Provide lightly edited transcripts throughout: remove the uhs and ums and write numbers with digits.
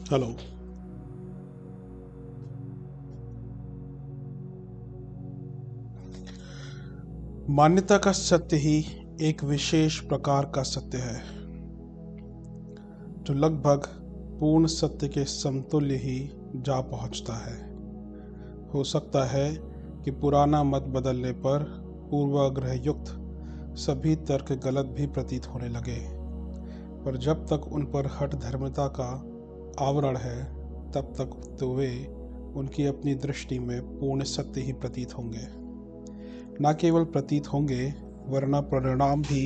Hello. मान्यता का सत्य ही एक विशेष प्रकार का सत्य है जो लगभग पूर्ण सत्य के समतुल्य ही जा पहुंचता है। हो सकता है कि पुराना मत बदलने पर पूर्वाग्रह युक्त सभी तर्क गलत भी प्रतीत होने लगे, पर जब तक उन पर हठ धर्मता का आवरण है तब तक तो वे उनकी अपनी दृष्टि में पूर्ण सत्य ही प्रतीत होंगे। न केवल प्रतीत होंगे वरना परिणाम भी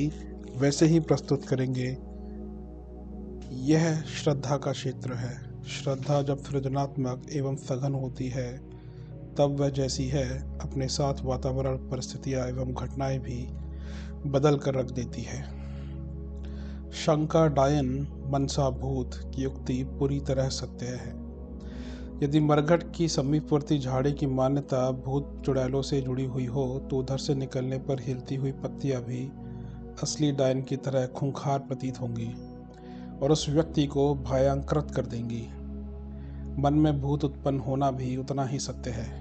वैसे ही प्रस्तुत करेंगे। यह श्रद्धा का क्षेत्र है। श्रद्धा जब सृजनात्मक एवं सघन होती है तब वह जैसी है अपने साथ वातावरण, परिस्थितियां एवं घटनाएं भी बदल कर रख देती है। शंका डायन मनसा भूत की युक्ति पूरी तरह सत्य है। यदि मरघट की समीपवर्ती झाड़ी की मान्यता भूत चुड़ैलों से जुड़ी हुई हो तो उधर से निकलने पर हिलती हुई पत्तियां भी असली डायन की तरह खूंखार प्रतीत होंगी और उस व्यक्ति को भयांकृत कर देंगी। मन में भूत उत्पन्न होना भी उतना ही सत्य है।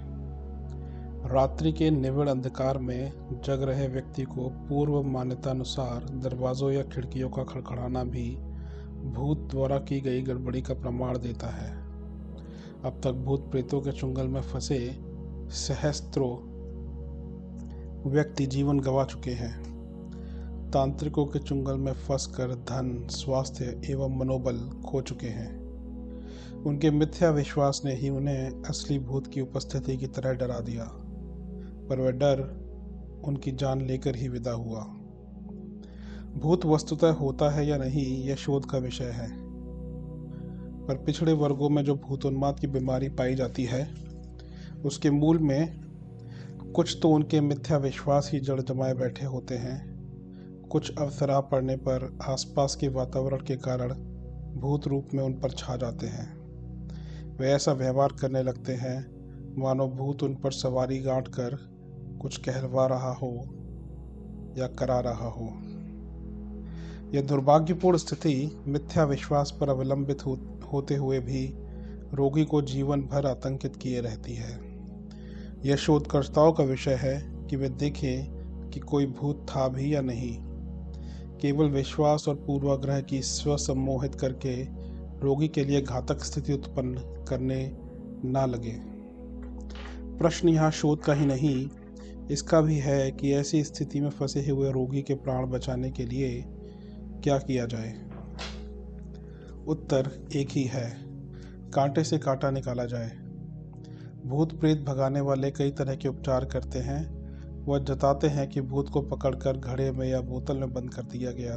रात्रि के निविड़ अंधकार में जग रहे व्यक्ति को पूर्व मान्यतानुसार दरवाजों या खिड़कियों का खड़खड़ाना भी भूत द्वारा की गई गड़बड़ी का प्रमाण देता है। अब तक भूत प्रेतों के चुंगल में फंसे सहस्त्रों व्यक्ति जीवन गंवा चुके हैं। तांत्रिकों के चुंगल में फंसकर धन, स्वास्थ्य एवं मनोबल खो चुके हैं। उनके मिथ्या विश्वास ने ही उन्हें असली भूत की उपस्थिति की तरह डरा दिया, पर वह डर उनकी जान लेकर ही विदा हुआ। भूत वस्तुतः होता है या नहीं, यह शोध का विषय है, पर पिछड़े वर्गों में जो भूतोन्माद की बीमारी पाई जाती है उसके मूल में कुछ तो उनके मिथ्या विश्वास ही जड़ जमाए बैठे होते हैं। कुछ अवसर आ पड़ने पर आसपास के वातावरण के कारण भूत रूप में उन पर छा जाते हैं। वे ऐसा व्यवहार करने लगते हैं मानो भूत उन पर सवारी गांठ कर कुछ कहलवा रहा हो या करा रहा हो। यह दुर्भाग्यपूर्ण स्थिति मिथ्या विश्वास पर अवलंबित होते हुए भी रोगी को जीवन भर आतंकित किए रहती है। यह शोधकर्ताओं का विषय है कि वे देखें कि कोई भूत था भी या नहीं। केवल विश्वास और पूर्वाग्रह की स्वसम्मोहित करके रोगी के लिए घातक स्थिति उत्पन्न करने ना लगे। प्रश्न यहाँ शोध का ही नहीं, इसका भी है कि ऐसी स्थिति में फंसे हुए रोगी के प्राण बचाने के लिए क्या किया जाए। उत्तर एक ही है, कांटे से कांटा निकाला जाए। भूत प्रेत भगाने वाले कई तरह के उपचार करते हैं। वह जताते हैं कि भूत को पकड़कर घड़े में या बोतल में बंद कर दिया गया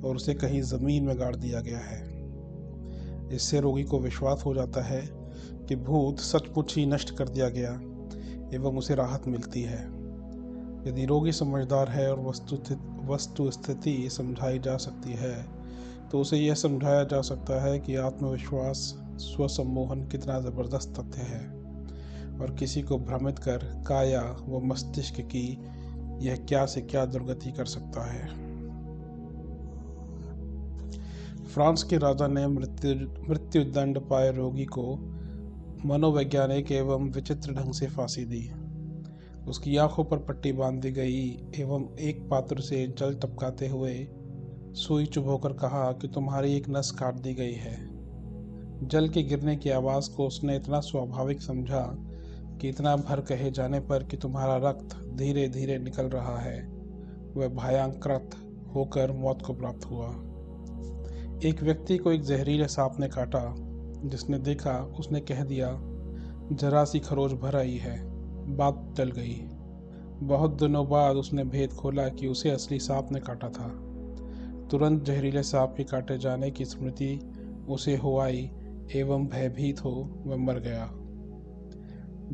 और उसे कहीं जमीन में गाड़ दिया गया है। इससे रोगी को विश्वास हो जाता है कि भूत सचमुच ही नष्ट कर दिया गया एवं उसे राहत मिलती है। यदि रोगी समझदार है और वस्तु स्थिति समझाई जा सकती है तो उसे यह समझाया जा सकता है कि आत्मविश्वास, स्वसम्मोहन कितना जबरदस्त तथ्य है और किसी को भ्रमित कर काया व मस्तिष्क की यह क्या से क्या दुर्गति कर सकता है। फ्रांस के राजा ने मृत्युदंड पाए रोगी को मनोवैज्ञानिक एवं विचित्र ढंग से फांसी दी। उसकी आंखों पर पट्टी बांध दी गई एवं एक पात्र से जल टपकाते हुए सुई चुभोकर कहा कि तुम्हारी एक नस काट दी गई है। जल के गिरने की आवाज़ को उसने इतना स्वाभाविक समझा कि इतना भर कहे जाने पर कि तुम्हारा रक्त धीरे धीरे निकल रहा है, वह भयांकृत होकर मौत को प्राप्त हुआ। एक व्यक्ति को एक जहरीले सांप ने काटा। जिसने देखा उसने कह दिया, जरा सी खरोच भर आई है। बात टल गई। बहुत दिनों बाद उसने भेद खोला कि उसे असली सांप ने काटा था। तुरंत जहरीले सांप के काटे जाने की स्मृति उसे हो आई एवं भयभीत हो वह मर गया।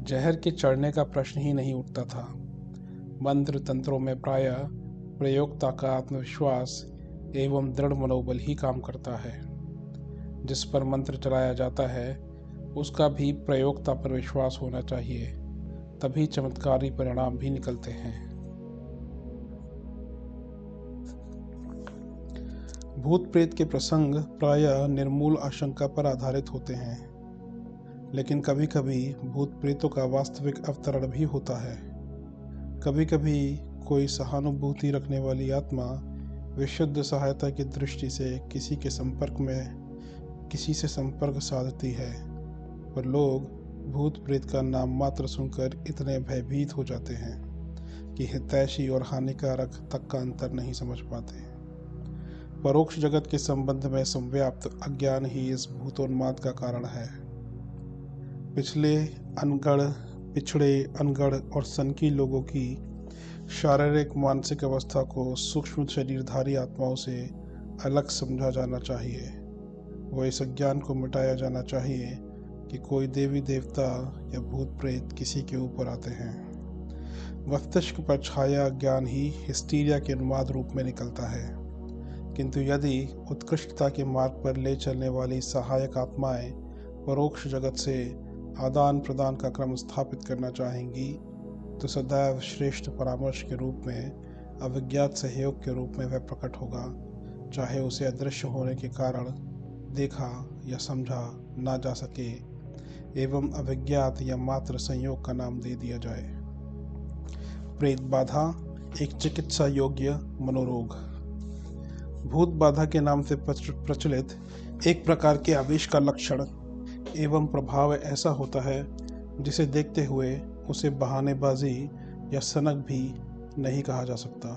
जहर के चढ़ने का प्रश्न ही नहीं उठता था। मंत्र तंत्रों में प्रायः प्रयोक्ता का आत्मविश्वास एवं दृढ़ मनोबल ही काम करता है। जिस पर मंत्र चलाया जाता है उसका भी प्रयोक्ता पर विश्वास होना चाहिए, तभी चमत्कारी परिणाम भी निकलते हैं। भूत प्रेत के प्रसंग प्रायः निर्मूल आशंका पर आधारित होते हैं, लेकिन कभी कभी भूत प्रेतों का वास्तविक अवतरण भी होता है। कभी कभी कोई सहानुभूति रखने वाली आत्मा विशुद्ध सहायता की दृष्टि से किसी से संपर्क साधती है, पर लोग भूत प्रेत का नाम मात्र सुनकर इतने भयभीत हो जाते हैं कि हितैषी और हानिकारक तक का अंतर नहीं समझ पाते। परोक्ष जगत के संबंध में संव्याप्त अज्ञान ही इस भूतोन्माद का कारण है। पिछड़े अनगढ़ और सनकी लोगों की शारीरिक मानसिक अवस्था को सूक्ष्म शरीरधारी आत्माओं से अलग समझा जाना चाहिए। वह इस अज्ञान को मिटाया जाना चाहिए कि कोई देवी देवता या भूत प्रेत किसी के ऊपर आते हैं। मस्तिष्क पर छाया ज्ञान ही हिस्टीरिया के उन्माद रूप में निकलता है, किंतु यदि उत्कृष्टता के मार्ग पर ले चलने वाली सहायक आत्माएं परोक्ष जगत से आदान प्रदान का क्रम स्थापित करना चाहेंगी, तो सदैव श्रेष्ठ परामर्श के रूप में अविज्ञात सहयोग के रूप में वह प्रकट होगा, चाहे उसे अदृश्य होने के कारण देखा या समझा ना जा सके, एवं अविज्ञात या मात्र संयोग का नाम दे दिया जाए। प्रेत बाधा एक चिकित्सा योग्य मनोरोग। भूत बाधा के नाम से प्रचलित एक प्रकार के आवेश का लक्षण एवं प्रभाव ऐसा होता है जिसे देखते हुए उसे बहानेबाजी या सनक भी नहीं कहा जा सकता।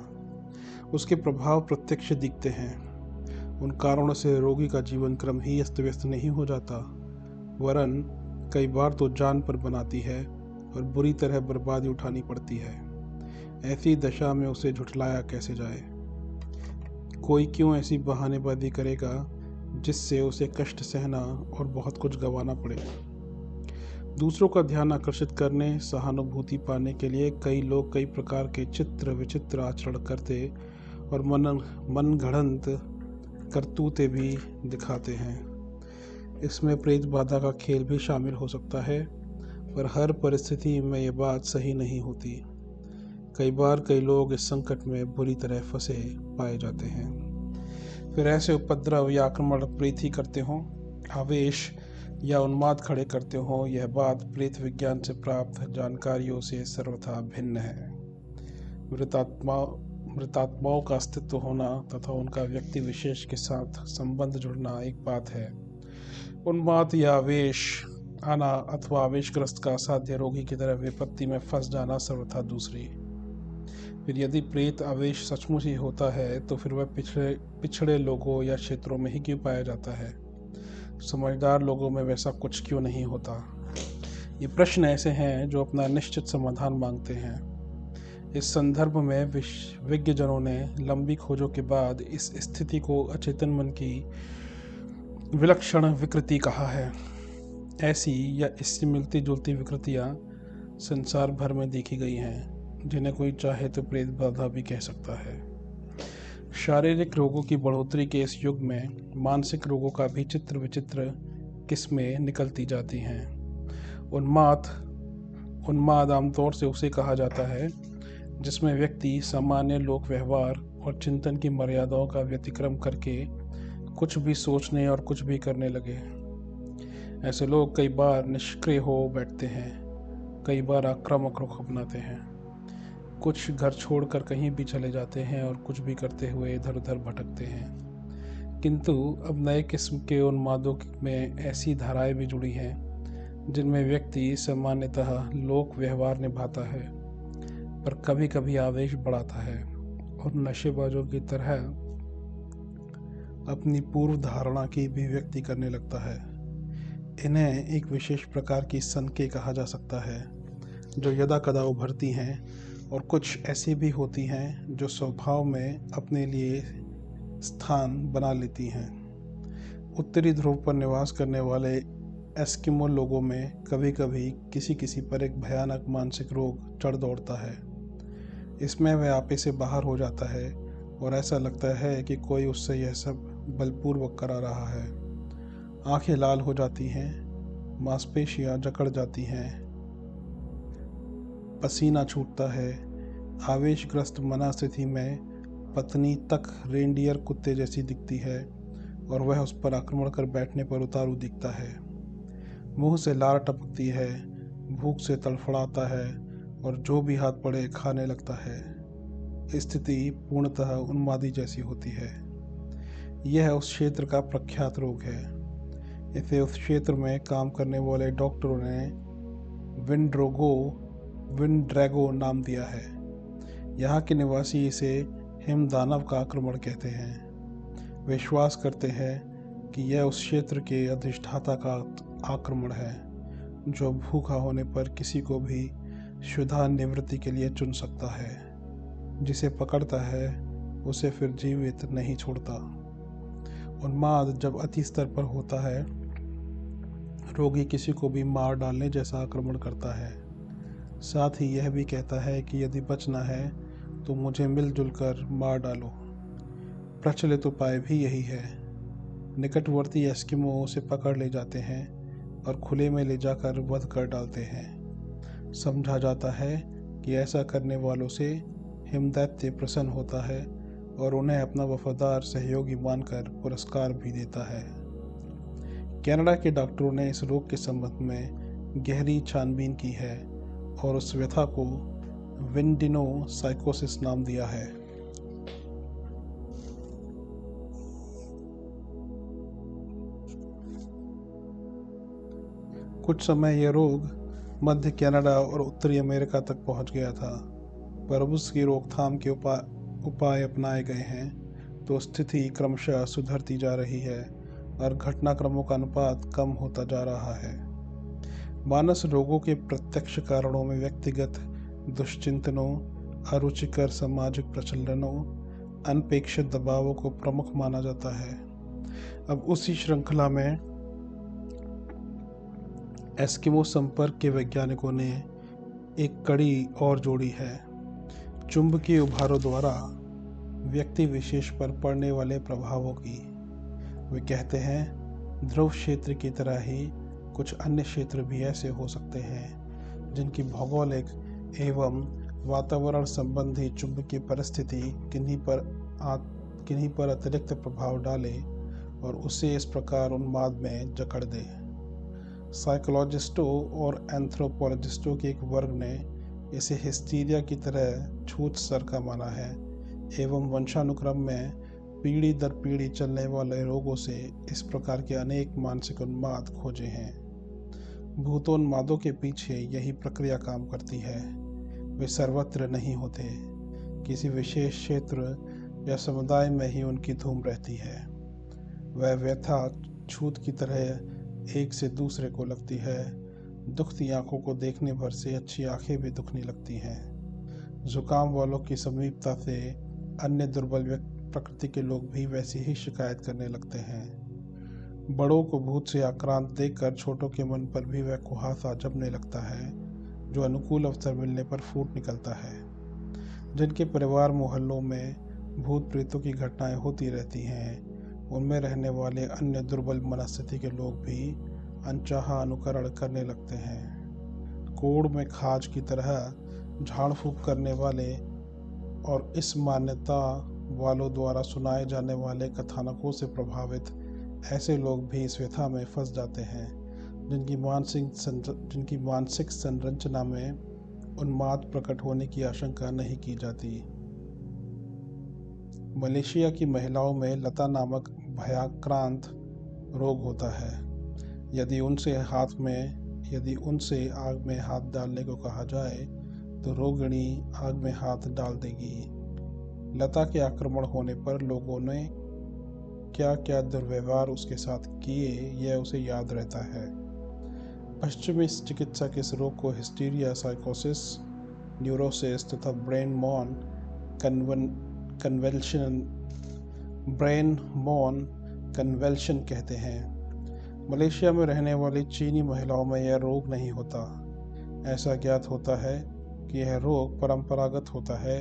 उसके प्रभाव प्रत्यक्ष दिखते हैं। उन कारणों से रोगी का जीवन क्रम ही अस्त व्यस्त नहीं हो जाता, वरन कई बार तो जान पर बनाती है और बुरी तरह बर्बादी उठानी पड़ती है। ऐसी दशा में उसे झुठलाया कैसे जाए? कोई क्यों ऐसी बहानेबाजी करेगा जिससे उसे कष्ट सहना और बहुत कुछ गंवाना पड़े? दूसरों का ध्यान आकर्षित करने, सहानुभूति पाने के लिए कई लोग कई प्रकार के चित्र विचित्र आचरण करते और मन घड़ंत करतूते भी दिखाते हैं। इसमें प्रेत बाधा का खेल भी शामिल हो सकता है, पर हर परिस्थिति में यह बात सही नहीं होती। कई बार कई लोग इस संकट में बुरी तरह फंसे पाए जाते हैं। फिर ऐसे उपद्रव या आक्रमण प्रेत ही करते हों, आवेश या उन्माद खड़े करते हों, यह बात प्रेत विज्ञान से प्राप्त जानकारियों से सर्वथा भिन्न है। मृतात्माओं का अस्तित्व होना तथा उनका व्यक्ति विशेष के साथ संबंध जुड़ना एक बात है, उन्माद या आवेश आना अथवा आवेशग्रस्त का असाध्य रोगी की तरह विपत्ति में फंस जाना सर्वथा दूसरी। फिर यदि प्रेत आवेश सचमुच ही होता है तो फिर वह पिछड़े लोगों या क्षेत्रों में ही क्यों पाया जाता है? समझदार लोगों में वैसा कुछ क्यों नहीं होता? ये प्रश्न ऐसे हैं जो अपना निश्चित समाधान मांगते हैं। इस संदर्भ में विज्ञजनों ने लंबी खोजों के बाद इस स्थिति को अचेतन मन की विलक्षण विकृति कहा है। ऐसी या इससे मिलती जुलती विकृतियां संसार भर में देखी गई हैं, जिन्हें कोई चाहे तो प्रेत बाधा भी कह सकता है। शारीरिक रोगों की बढ़ोतरी के इस युग में मानसिक रोगों का भी चित्र विचित्र किस्में निकलती जाती हैं। उन्माद आमतौर से उसे कहा जाता है जिसमें व्यक्ति सामान्य लोक व्यवहार और चिंतन की मर्यादाओं का व्यतिक्रम करके कुछ भी सोचने और कुछ भी करने लगे। ऐसे लोग कई बार निष्क्रिय हो बैठते हैं, कई बार आक्रामक रुख अपनाते हैं, कुछ घर छोड़कर कहीं भी चले जाते हैं और कुछ भी करते हुए इधर उधर भटकते हैं। किंतु अब नए किस्म के उन्मादों में ऐसी धाराएं भी जुड़ी हैं जिनमें व्यक्ति सामान्यतः लोक व्यवहार निभाता है, पर कभी कभी आवेश बढ़ाता है और नशेबाजों की तरह अपनी पूर्व धारणा की अभिव्यक्ति करने लगता है। इन्हें एक विशेष प्रकार की सनके कहा जा सकता है जो यदा कदा उभरती हैं, और कुछ ऐसी भी होती हैं जो स्वभाव में अपने लिए स्थान बना लेती हैं। उत्तरी ध्रुव पर निवास करने वाले एस्किमो लोगों में कभी कभी किसी पर एक भयानक मानसिक रोग चढ़ दौड़ता है। इसमें वह आपे से बाहर हो जाता है और ऐसा लगता है कि कोई उससे यह सब बलपूर्वक करा रहा है। आंखें लाल हो जाती हैं, मांसपेशियां जकड़ जाती हैं, पसीना छूटता है। आवेशग्रस्त मना स्थिति में पत्नी तक रेंडियर कुत्ते जैसी दिखती है और वह उस पर आक्रमण कर बैठने पर उतारू दिखता है। मुंह से लार टपकती है, भूख से तड़फड़ाता है और जो भी हाथ पड़े खाने लगता है। स्थिति पूर्णतः उन्मादी जैसी होती है। यह उस क्षेत्र का प्रख्यात रोग है। इसे उस क्षेत्र में काम करने वाले डॉक्टरों ने विंड्रैगो नाम दिया है। यहाँ के निवासी इसे हिमदानव का आक्रमण कहते हैं। विश्वास करते हैं कि यह उस क्षेत्र के अधिष्ठाता का आक्रमण है, जो भूखा होने पर किसी को भी क्षुधा निवृत्ति के लिए चुन सकता है। जिसे पकड़ता है उसे फिर जीवित नहीं छोड़ता। उन्माद जब अति स्तर पर होता है, रोगी किसी को भी मार डालने जैसा आक्रमण करता है। साथ ही यह भी कहता है कि यदि बचना है तो मुझे मिलजुल कर मार डालो। प्रचलित उपाय भी यही है। निकटवर्ती एस्किमो उसे पकड़ ले जाते हैं और खुले में ले जाकर वध कर डालते हैं। समझा जाता है कि ऐसा करने वालों से हिमदैत्य प्रसन्न होता है और उन्हें अपना वफादार सहयोगी मानकर पुरस्कार भी देता है। कनाडा के डॉक्टरों ने इस रोग के संबंध में गहरी छानबीन की है और उस व्यथा को विंडिनो साइकोसिस नाम दिया है। कुछ समय यह रोग मध्य कनाडा और उत्तरी अमेरिका तक पहुंच गया था, पर अब उसकी रोकथाम के उपाय अपनाए गए हैं तो स्थिति क्रमशः सुधरती जा रही है और घटनाक्रमों का अनुपात कम होता जा रहा है। मानस रोगों के प्रत्यक्ष कारणों में व्यक्तिगत दुश्चिंतनों, अरुचिकर सामाजिक प्रचलनों, अनपेक्षित दबावों को प्रमुख माना जाता है। अब उसी श्रृंखला में एस्किमो संपर्क के वैज्ञानिकों ने एक कड़ी और जोड़ी है। चुंबकीय उभारों द्वारा व्यक्ति विशेष पर पड़ने वाले प्रभावों की। वे कहते हैं ध्रुव क्षेत्र की तरह ही कुछ अन्य क्षेत्र भी ऐसे हो सकते हैं जिनकी भौगोलिक एवं वातावरण संबंधी चुंबकीय परिस्थिति किन्हीं पर अतिरिक्त प्रभाव डाले और उसे इस प्रकार उन्माद में जकड़ दे। साइकोलॉजिस्टों और एंथ्रोपोलॉजिस्टों के एक वर्ग ने इसे हिस्टीरिया की तरह छूत स्तर का माना है एवं वंशानुक्रम में पीढ़ी दर पीढ़ी चलने वाले रोगों से इस प्रकार के अनेक मानसिक उन्माद खोजे हैं। भूतोन्मादों के पीछे यही प्रक्रिया काम करती है। वे सर्वत्र नहीं होते, किसी विशेष क्षेत्र या समुदाय में ही उनकी धूम रहती है। वह व्यथा छूत की तरह एक से दूसरे को लगती है। दुखती आंखों को देखने भर से अच्छी आंखें भी दुखने लगती हैं। जुकाम वालों की समीपता से अन्य दुर्बल प्रकृति के लोग भी वैसी ही शिकायत करने लगते हैं। बड़ों को भूत से आक्रांत देखकर छोटों के मन पर भी वह कुहासा जमने लगता है जो अनुकूल अवसर मिलने पर फूट निकलता है। जिनके परिवार मोहल्लों में भूत प्रेतों की घटनाएं होती रहती हैं, उनमें रहने वाले अन्य दुर्बल मनस्थिति के लोग भी अनचाहा अनुकरण करने लगते हैं। कोड़ में खाज की तरह झाड़ फूंक करने वाले और इस मान्यता वालों द्वारा सुनाए जाने वाले कथानकों से प्रभावित ऐसे लोग भी इस व्यथा में फंस जाते हैं जिनकी मानसिक संरचना में उन्माद प्रकट होने की आशंका नहीं की जाती। मलेशिया की महिलाओं में लता नामक भयाक्रांत रोग होता है। यदि उनसे आग में हाथ डालने को कहा जाए तो रोगिणी आग में हाथ डाल देगी। लता के आक्रमण होने पर लोगों ने क्या क्या दुर्व्यवहार उसके साथ किए यह उसे याद रहता है। पश्चिमी चिकित्सक इस रोग को हिस्टीरिया साइकोसिस, न्यूरोसिस तथा ब्रेन कन्वेल्शन कहते हैं। मलेशिया में रहने वाली चीनी महिलाओं में यह रोग नहीं होता। ऐसा ज्ञात होता है कि यह रोग परंपरागत होता है,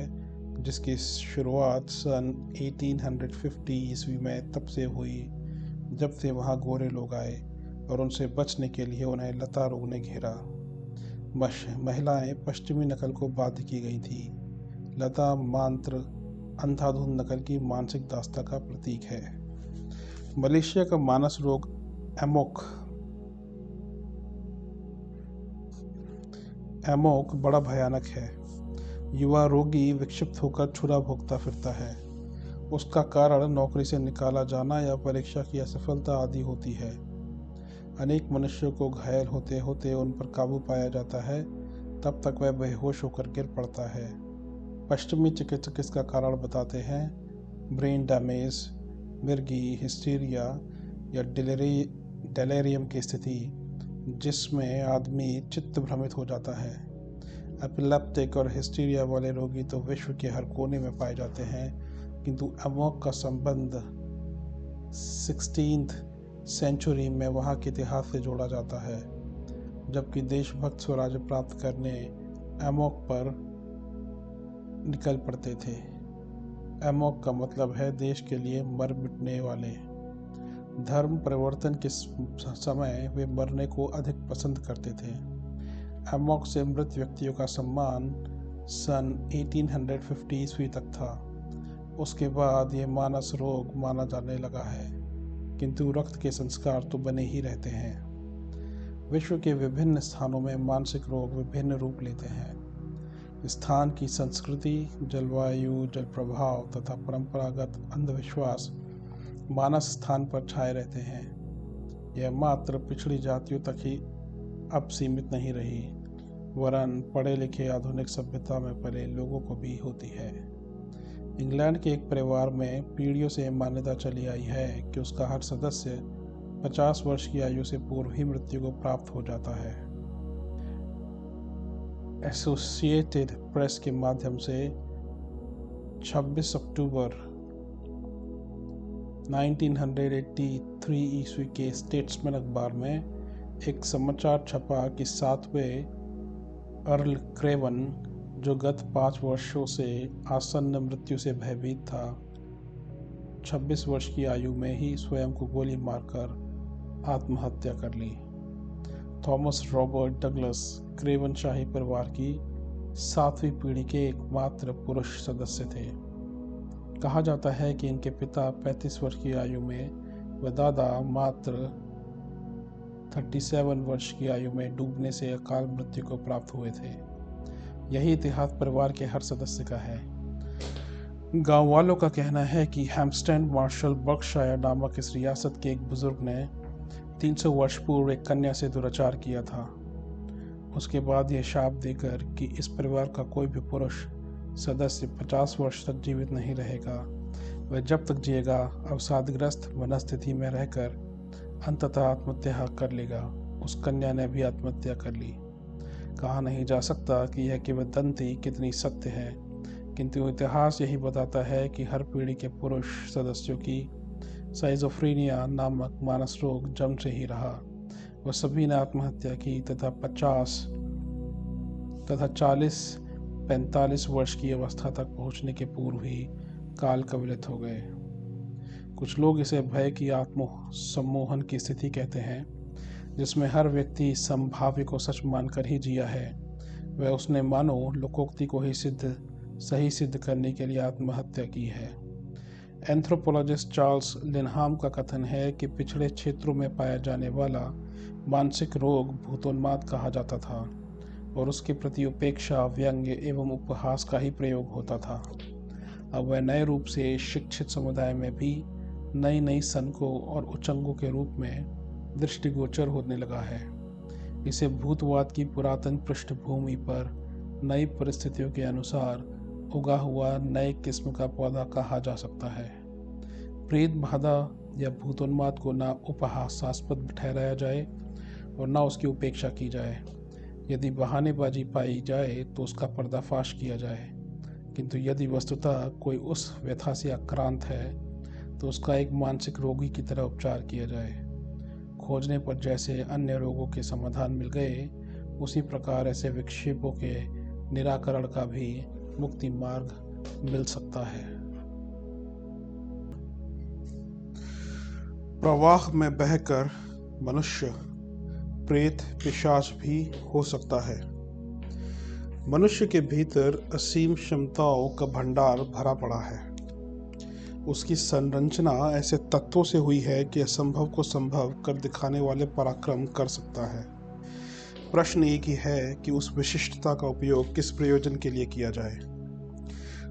जिसकी शुरुआत सन 1850 ईस्वी में तब से हुई जब से वहाँ गोरे लोग आए और उनसे बचने के लिए उन्हें लता रोग ने घेरा। महिलाएं पश्चिमी नकल को बाध्य की गई थी। लता मांत्र अंधाधुंध नकल की मानसिक दास्ता का प्रतीक है। मलेशिया का मानस रोग एमोक बड़ा भयानक है। युवा रोगी विक्षिप्त होकर छुरा भोगता फिरता है। उसका कारण नौकरी से निकाला जाना या परीक्षा की असफलता आदि होती है। अनेक मनुष्यों को घायल होते होते उन पर काबू पाया जाता है, तब तक वह बेहोश होकर गिर पड़ता है। पश्चिमी चिकित्सक इसका कारण बताते हैं ब्रेन डैमेज, मिर्गी, हिस्टीरिया या डेलेरियम की स्थिति, जिसमें आदमी चित्त भ्रमित हो जाता है। एपिलेप्टिक और हिस्टीरिया वाले रोगी तो विश्व के हर कोने में पाए जाते हैं, किंतु एमोक का संबंध 16th सेंचुरी में वहाँ के इतिहास से जोड़ा जाता है, जबकि देशभक्त स्वराज्य प्राप्त करने एमोक पर निकल पड़ते थे। एमोक का मतलब है देश के लिए मर मिटने वाले। धर्म परिवर्तन के समय वे मरने को अधिक पसंद करते थे। एमोक से मृत व्यक्तियों का सम्मान सन 1850 ईस्वी तक था। उसके बाद ये मानस रोग माना जाने लगा है, किंतु रक्त के संस्कार तो बने ही रहते हैं। विश्व के विभिन्न स्थानों में मानसिक रोग विभिन्न रूप लेते हैं। स्थान की संस्कृति, जलवायु, जल प्रभाव तथा परंपरागत अंधविश्वास मानस स्थान पर छाए रहते हैं। यह मात्र पिछड़ी जातियों तक ही अब सीमित नहीं रही, वरन पढ़े लिखे आधुनिक सभ्यता में पले लोगों को भी होती है। इंग्लैंड के एक परिवार में पीढ़ियों से मान्यता चली आई है कि उसका हर सदस्य 50 वर्ष की आयु से पूर्व ही मृत्यु को प्राप्त हो जाता है। एसोसिएटेड प्रेस के माध्यम से 26 अक्टूबर 1983 ईस्वी के स्टेट्समैन अखबार में एक समाचार छपा कि 7वें अर्ल क्रेवन, जो गत 5 वर्षों से आसन्न मृत्यु से भयभीत था, 26 वर्ष की आयु में ही स्वयं को गोली मारकर आत्महत्या कर ली। थॉमस रॉबर्ट डगलस क्रेवन शाही परिवार की 7वीं पीढ़ी के एकमात्र पुरुष सदस्य थे। कहा जाता है कि इनके पिता 35 वर्ष की आयु में व दादा मात्र 37 वर्ष की आयु में डूबने से अकाल मृत्यु को प्राप्त हुए थे। यही इतिहास परिवार के हर सदस्य का है। गांव वालों का कहना है कि हैम्पस्टेड मार्शल बर्कशायर नामक इस रियासत के एक बुजुर्ग ने 300 वर्ष पूर्व एक कन्या से दुराचार किया था। उसके बाद यह शाप देकर कि इस परिवार का कोई भी पुरुष सदस्य 50 वर्ष तक जीवित नहीं रहेगा, वह जब तक जिएगा अवसादग्रस्त मनस्थिति में रहकर अंततः आत्महत्या कर लेगा। उस कन्या ने भी आत्महत्या कर ली। कहा नहीं जा सकता कि यह किंवदंती कितनी सत्य है, किंतु इतिहास यही बताता है कि हर पीढ़ी के पुरुष सदस्यों की साइजोफ्रेनिया नामक मानस रोग जन्म से ही रहा। वह सभी ने आत्महत्या की तथा 40-45 वर्ष की अवस्था तक पहुंचने के पूर्व ही काल कवलित हो गए। कुछ लोग इसे भय की आत्म सम्मोहन की स्थिति कहते हैं, जिसमें हर व्यक्ति संभाव्य को सच मानकर ही जिया है। वह उसने मानो लोकोक्ति को ही सही सिद्ध करने के लिए आत्महत्या की है। एंथ्रोपोलॉजिस्ट चार्ल्स लिनहाम का कथन है कि पिछड़े क्षेत्रों में पाया जाने वाला मानसिक रोग भूतोन्माद कहा जाता था और उसके प्रति उपेक्षा, व्यंग्य एवं उपहास का ही प्रयोग होता था। अब वह नए रूप से शिक्षित समुदाय में भी नई सनकों और उच्चंगों के रूप में दृष्टिगोचर होने लगा है। इसे भूतवाद की पुरातन पृष्ठभूमि पर नई परिस्थितियों के अनुसार उगा हुआ नए किस्म का पौधा कहा जा सकता है। प्रेत बाधा या भूतोन्माद को ना उपहासास्पद ठहराया जाए और ना उसकी उपेक्षा की जाए। यदि बहानेबाजी पाई जाए तो उसका पर्दाफाश किया जाए, किंतु यदि वस्तुतः कोई उस व्यथा से आक्रांत है तो उसका एक मानसिक रोगी की तरह उपचार किया जाए। खोजने पर जैसे अन्य रोगों के समाधान मिल गए, उसी प्रकार ऐसे विक्षेपों के निराकरण का भी मुक्ति मार्ग मिल सकता है। प्रवाह में बहकर मनुष्य प्रेत पिशाच भी हो सकता है। मनुष्य के भीतर असीम क्षमताओं का भंडार भरा पड़ा है। उसकी संरचना ऐसे तत्वों से हुई है कि असंभव को संभव कर दिखाने वाले पराक्रम कर सकता है। प्रश्न एक ही है कि उस विशिष्टता का उपयोग किस प्रयोजन के लिए किया जाए।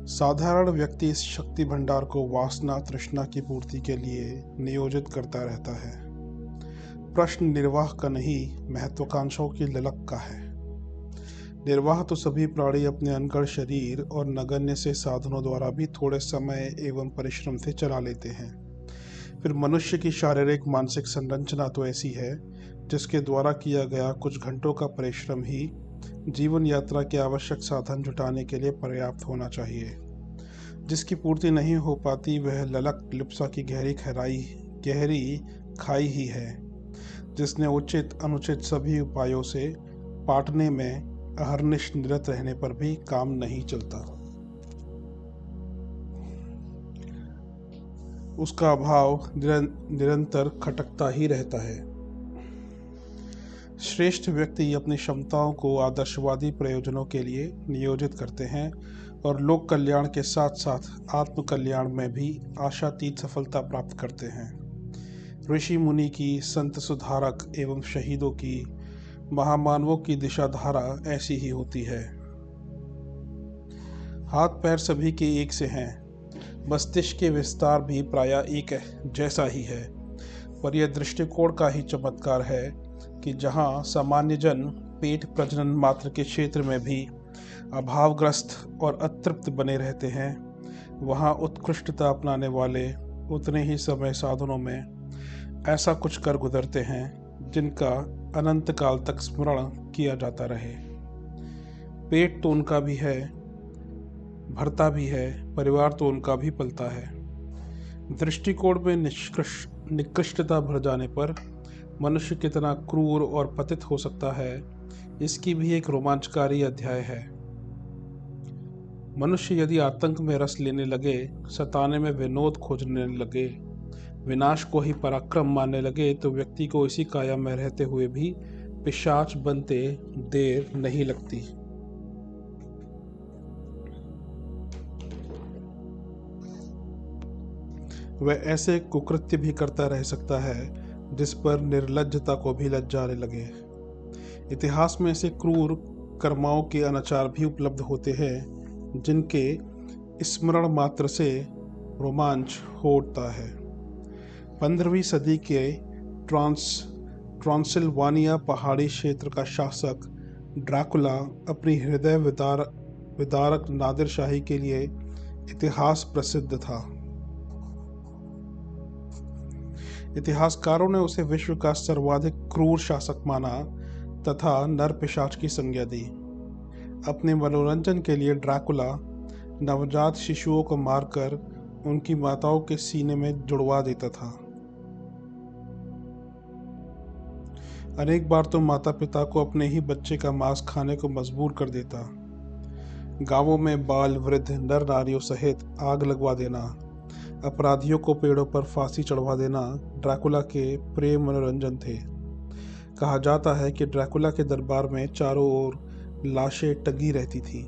साधारण व्यक्ति इस शक्ति भंडार को वासना तृष्णा की पूर्ति के लिए नियोजित करता रहता है। प्रश्न निर्वाह का नहीं, महत्वाकांक्षाओं की ललक का है। निर्वाह तो सभी प्राणी अपने अनगढ़ शरीर और नगण्य से साधनों द्वारा भी थोड़े समय एवं परिश्रम से चला लेते हैं। फिर मनुष्य की शारीरिक मानसिक संरचना तो ऐसी है जिसके द्वारा किया गया कुछ घंटों का परिश्रम ही जीवन यात्रा के आवश्यक साधन जुटाने के लिए पर्याप्त होना चाहिए। जिसकी पूर्ति नहीं हो पाती वह ललक लिप्सा की गहरी खाई ही है, जिसने उचित अनुचित सभी उपायों से पाटने में अहर्निश निरत रहने पर भी काम नहीं चलता। उसका अभाव निरंतर खटकता ही रहता है। श्रेष्ठ व्यक्ति अपनी क्षमताओं को आदर्शवादी प्रयोजनों के लिए नियोजित करते हैं और लोक कल्याण के साथ साथ आत्म कल्याण में भी आशातीत सफलता प्राप्त करते हैं। ऋषि मुनि की, संत सुधारक एवं शहीदों की, महामानवों की दिशा धारा ऐसी ही होती है। हाथ पैर सभी के एक से हैं, मस्तिष्क के विस्तार भी प्रायः एक जैसा ही है, पर यह दृष्टिकोण का ही चमत्कार है कि जहाँ सामान्य जन पेट प्रजनन मात्र के क्षेत्र में भी अभावग्रस्त और अतृप्त बने रहते हैं, वहाँ उत्कृष्टता अपनाने वाले उतने ही समय साधनों में ऐसा कुछ कर गुजरते हैं जिनका अनंत काल तक स्मरण किया जाता रहे। पेट तो उनका भी है, भरता भी है, परिवार तो उनका भी पलता है। दृष्टिकोण में निकृष्टता भर जाने पर मनुष्य कितना क्रूर और पतित हो सकता है, इसकी भी एक रोमांचकारी अध्याय है। मनुष्य यदि आतंक में रस लेने लगे, सताने में विनोद खोजने लगे, विनाश को ही पराक्रम मानने लगे, तो व्यक्ति को इसी काया में रहते हुए भी पिशाच बनते देर नहीं लगती। वह ऐसे कुकृत्य भी करता रह सकता है जिस पर निर्लज्जता को भी लज्जा आने लगे। इतिहास में ऐसे क्रूर कर्माओं के अनाचार भी उपलब्ध होते हैं जिनके स्मरण मात्र से रोमांच हो उठता है। 15वीं सदी के ट्रांसिल्वानिया पहाड़ी क्षेत्र का शासक ड्रैकुला अपनी हृदय विदारक नादिरशाही के लिए इतिहास प्रसिद्ध था। इतिहासकारों ने उसे विश्व का सर्वाधिक क्रूर शासक माना तथा नर पिशाच की संज्ञा दी। अपने मनोरंजन के लिए ड्रैकुला नवजात शिशुओं को मारकर उनकी माताओं के सीने में जुड़वा देता था। अनेक बार तो माता पिता को अपने ही बच्चे का मांस खाने को मजबूर कर देता। गांवों में बाल वृद्ध नर नारियों सहित आग लगवा देना, अपराधियों को पेड़ों पर फांसी चढ़वा देना ड्रैकुला के प्रेम मनोरंजन थे। कहा जाता है कि ड्रैकुला के दरबार में चारों ओर लाशें टंगी रहती थी।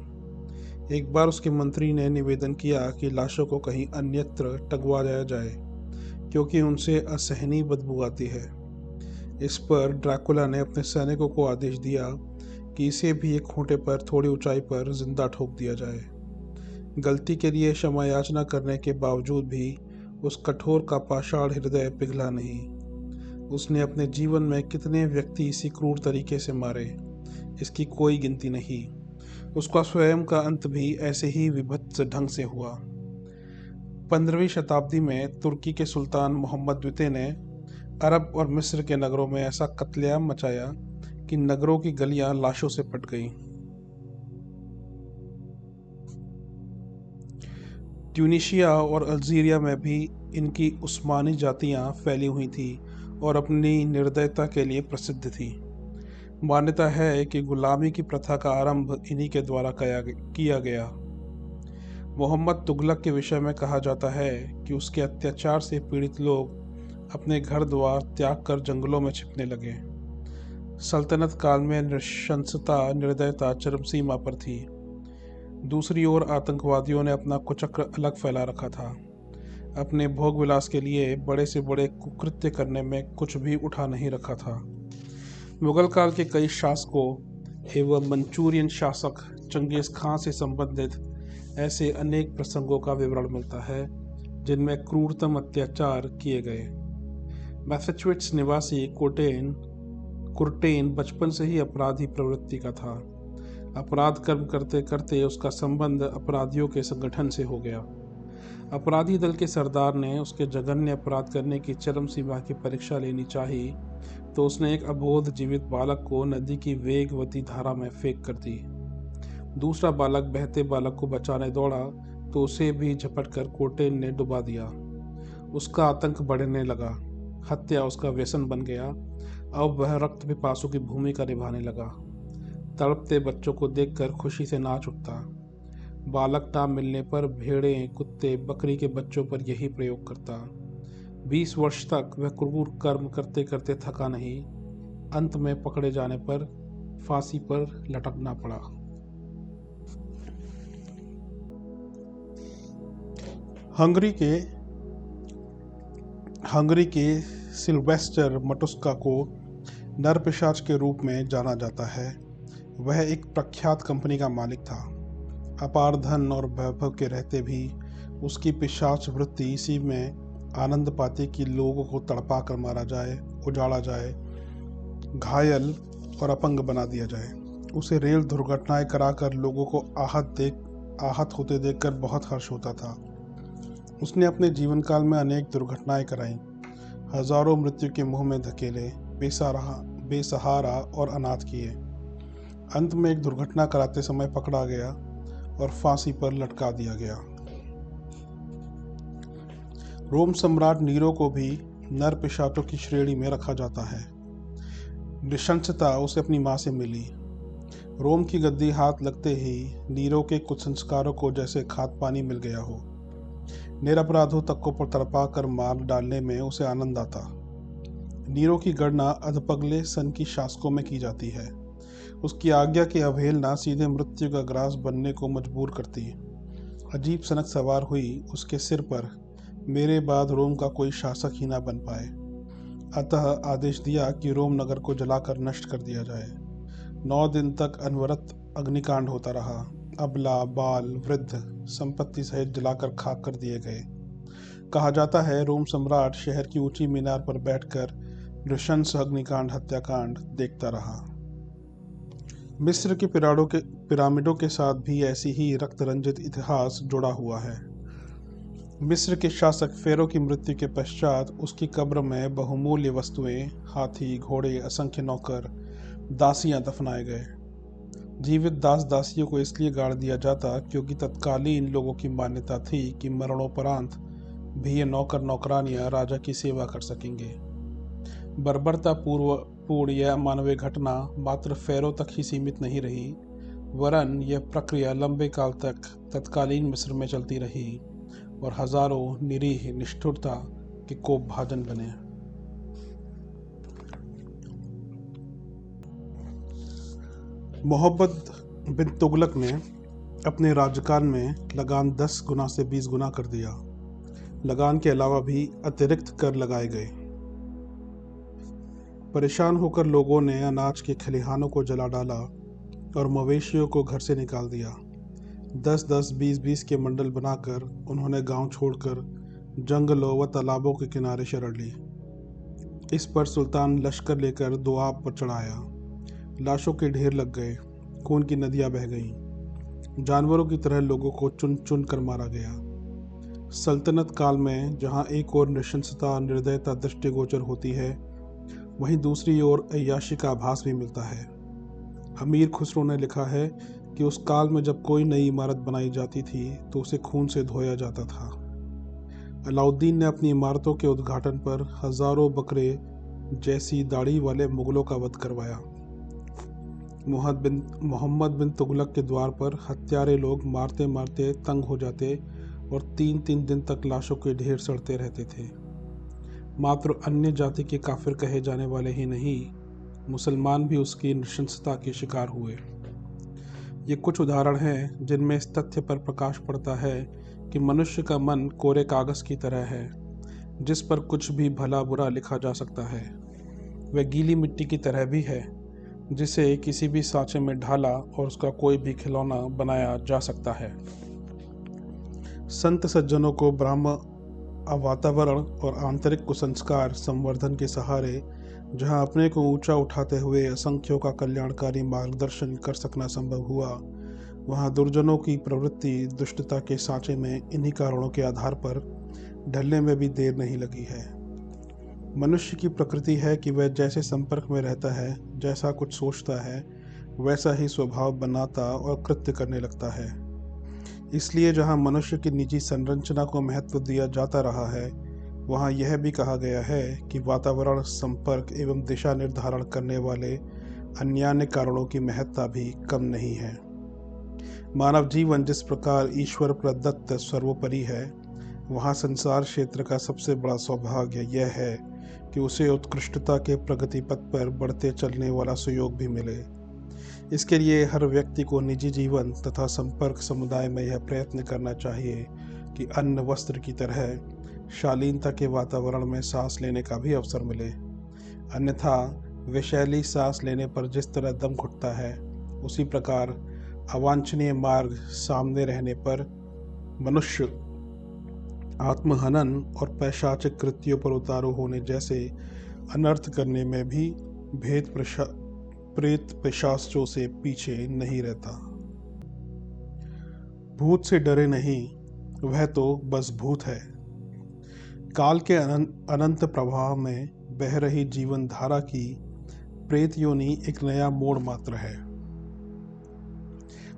एक बार उसके मंत्री ने निवेदन किया कि लाशों को कहीं अन्यत्र टंगवाया जाए क्योंकि उनसे असहनीय बदबू आती है। इस पर ड्रैकुला ने अपने सैनिकों को आदेश दिया कि इसे भी एक खूंटे पर थोड़ी ऊंचाई पर जिंदा ठोक दिया जाए। गलती के लिए क्षमा याचना करने के बावजूद भी उस कठोर का पाषाण हृदय पिघला नहीं। उसने अपने जीवन में कितने व्यक्ति इसी क्रूर तरीके से मारे, इसकी कोई गिनती नहीं। उसका स्वयं का अंत भी ऐसे ही विभत्स ढंग से हुआ। 15वीं शताब्दी में तुर्की के सुल्तान मोहम्मद द्वितीय ने अरब और मिस्र के नगरों में ऐसा कत्लेआम मचाया कि नगरों की गलियां लाशों से पट गईं। ट्यूनीशिया और अल्जीरिया में भी इनकी उस्मानी जातियां फैली हुई थी और अपनी निर्दयता के लिए प्रसिद्ध थी। मान्यता है कि गुलामी की प्रथा का आरंभ इन्हीं के द्वारा किया गया। मोहम्मद तुगलक के विषय में कहा जाता है कि उसके अत्याचार से पीड़ित लोग अपने घर द्वार त्याग कर जंगलों में छिपने लगे। सल्तनत काल में नृशंसता निर्दयता चरम सीमा पर थी। दूसरी ओर आतंकवादियों ने अपना कुचक्र अलग फैला रखा था। अपने भोग विलास के लिए बड़े से बड़े कुकृत्य करने में कुछ भी उठा नहीं रखा था। मुगल काल के कई शासकों एवं मंचूरियन शासक चंगेज खां से संबंधित ऐसे अनेक प्रसंगों का विवरण मिलता है जिनमें क्रूरतम अत्याचार किए गए। मैसेच्युसेट्स निवासी कुर्टेन बचपन से ही अपराधी प्रवृत्ति का था। अपराध कर्म करते करते उसका संबंध अपराधियों के संगठन से हो गया। अपराधी दल के सरदार ने उसके जघन्य अपराध करने की चरम सीमा की परीक्षा लेनी चाहिए तो उसने एक अबोध जीवित बालक को नदी की वेगवती धारा में फेंक कर दी। दूसरा बालक बहते बालक को बचाने दौड़ा तो उसे भी झपट कर कोटेन ने डुबा दिया। उसका आतंक बढ़ने लगा। हत्या उसका व्यसन बन गया। अब वह रक्त पिपासु की भूमिका निभाने लगा। तड़पते बच्चों को देखकर खुशी से नाच उठता। बालक ना मिलने पर भेड़े कुत्ते बकरी के बच्चों पर यही प्रयोग करता। 20 वर्ष तक वह क्रूर कर्म करते करते थका नहीं। अंत में पकड़े जाने पर फांसी पर लटकना पड़ा। हंगरी के सिल्वेस्टर मटुस्का को नरपिशाच के रूप में जाना जाता है। वह एक प्रख्यात कंपनी का मालिक था। अपार धन और वैभव के रहते भी उसकी पिशाच वृत्ति इसी में आनंद पाती कि लोगों को तड़पा कर मारा जाए, उजाड़ा जाए, घायल और अपंग बना दिया जाए। उसे रेल दुर्घटनाएं कराकर लोगों को आहत होते देखकर बहुत हर्ष होता था। उसने अपने जीवन काल में अनेक दुर्घटनाएं कराईं, हजारों मृत्यु के मुंह में धकेले, बेसहारा और अनाथ किए। अंत में एक दुर्घटना कराते समय पकड़ा गया और फांसी पर लटका दिया गया। रोम सम्राट नीरो को भी नर पिशाचों की श्रेणी में रखा जाता है। नृशंसता उसे अपनी मां से मिली। रोम की गद्दी हाथ लगते ही नीरो के कुछ संस्कारों को जैसे खाद पानी मिल गया हो। निरपराधों तक को तड़पा कर मार डालने में उसे आनंद आता। नीरो की गणना अधपगले सन की शासकों में की जाती है। उसकी आज्ञा की अवहेलना सीधे मृत्यु का ग्रास बनने को मजबूर करती। अजीब सनक सवार हुई उसके सिर पर, मेरे बाद रोम का कोई शासक ही ना बन पाए। अतः आदेश दिया कि रोम नगर को जलाकर नष्ट कर दिया जाए। 9 दिन तक अनवरत अग्निकांड होता रहा। अबला बाल वृद्ध संपत्ति सहित जलाकर खाक कर दिए गए। कहा जाता है रोम सम्राट शहर की ऊंची मीनार पर बैठकर नृशंस अग्निकांड हत्याकांड देखता रहा। मिस्र के पिरामिडों के साथ भी ऐसी ही रक्त रंजित इतिहास जुड़ा हुआ है। मिस्र के शासक फेरो की मृत्यु के पश्चात उसकी कब्र में बहुमूल्य वस्तुएं, हाथी, घोड़े, असंख्य नौकर, दासियां दफनाए गए। जीवित दास दासियों को इसलिए गाड़ दिया जाता क्योंकि तत्कालीन लोगों की मान्यता थी कि मरणोपरांत भी ये नौकर नौकरानियां राजा की सेवा कर सकेंगे। बर्बरता पूर्ण यह अमानवीय घटना मात्र फेरो तक ही सीमित नहीं रही, वरन यह प्रक्रिया लंबे काल तक तत्कालीन मिस्र में चलती रही और हजारों निरीह निष्ठुरता के कोपभाजन बने। मोहम्मद बिन तुगलक ने अपने राज्यकाल में लगान 10 गुना से 20 गुना कर दिया। लगान के अलावा भी अतिरिक्त कर लगाए गए। परेशान होकर लोगों ने अनाज के खलिहानों को जला डाला और मवेशियों को घर से निकाल दिया। 10-10, 20-20 के मंडल बनाकर उन्होंने गांव छोड़कर जंगलों व तालाबों के किनारे शरण ली। इस पर सुल्तान लश्कर लेकर दोआब पर चढ़ाया। लाशों के ढेर लग गए, खून की नदियां बह गईं। जानवरों की तरह लोगों को चुन चुन कर मारा गया। सल्तनत काल में जहां एक ओर नृशंसता निर्दयता दृष्टिगोचर होती है, वहीं दूसरी ओर अय्याशी का आभास भी मिलता है। अमीर खुसरो ने लिखा है कि उस काल में जब कोई नई इमारत बनाई जाती थी तो उसे खून से धोया जाता था। अलाउद्दीन ने अपनी इमारतों के उद्घाटन पर हजारों बकरे जैसी दाढ़ी वाले मुगलों का वध करवाया। मोहम्मद बिन तुगलक के द्वार पर हत्यारे लोग मारते मारते तंग हो जाते और 3-3 दिन तक लाशों के ढेर सड़ते रहते थे। मात्र अन्य जाति के काफिर कहे जाने वाले ही नहीं, मुसलमान भी उसकी नृशंसता के शिकार हुए। ये कुछ उदाहरण हैं जिनमें इस तथ्य पर प्रकाश पड़ता है कि मनुष्य का मन कोरे कागज़ की तरह है, जिस पर कुछ भी भला बुरा लिखा जा सकता है। वह गीली मिट्टी की तरह भी है, जिसे किसी भी सांचे में ढाला और उसका कोई भी खिलौना बनाया जा सकता है। संत सज्जनों को ब्रह्म वातावरण और आंतरिक कुसंस्कार संवर्धन के सहारे जहाँ अपने को ऊंचा उठाते हुए असंख्यों का कल्याणकारी मार्गदर्शन कर सकना संभव हुआ, वहाँ दुर्जनों की प्रवृत्ति दुष्टता के सांचे में इन्हीं कारणों के आधार पर ढलने में भी देर नहीं लगी है। मनुष्य की प्रकृति है कि वह जैसे संपर्क में रहता है, जैसा कुछ सोचता है, वैसा ही स्वभाव बनाता और कृत्य करने लगता है। इसलिए जहाँ मनुष्य की निजी संरचना को महत्व दिया जाता रहा है, वहाँ यह भी कहा गया है कि वातावरण, संपर्क एवं दिशा निर्धारण करने वाले अन्य कारणों की महत्ता भी कम नहीं है। मानव जीवन जिस प्रकार ईश्वर प्रदत्त सर्वोपरि है, वहाँ संसार क्षेत्र का सबसे बड़ा सौभाग्य यह है कि उसे उत्कृष्टता के प्रगति पथ पर बढ़ते चलने वाला सुयोग भी मिले। इसके लिए हर व्यक्ति को निजी जीवन तथा संपर्क समुदाय में यह प्रयत्न करना चाहिए कि अन्न वस्त्र की तरह शालीनता के वातावरण में सांस लेने का भी अवसर मिले। अन्यथा विषैली सांस लेने पर जिस तरह दम घुटता है, उसी प्रकार अवांछनीय मार्ग सामने रहने पर मनुष्य आत्महनन और पैशाचिक कृत्यों पर उतारू होने जैसे अनर्थ करने में भी प्रेत पिशाचों से पीछे नहीं रहता। भूत से डरे नहीं, वह तो बस भूत है। काल के अनंत प्रवाह में बह रही जीवन धारा की प्रेत योनि एक नया मोड़ मात्र है।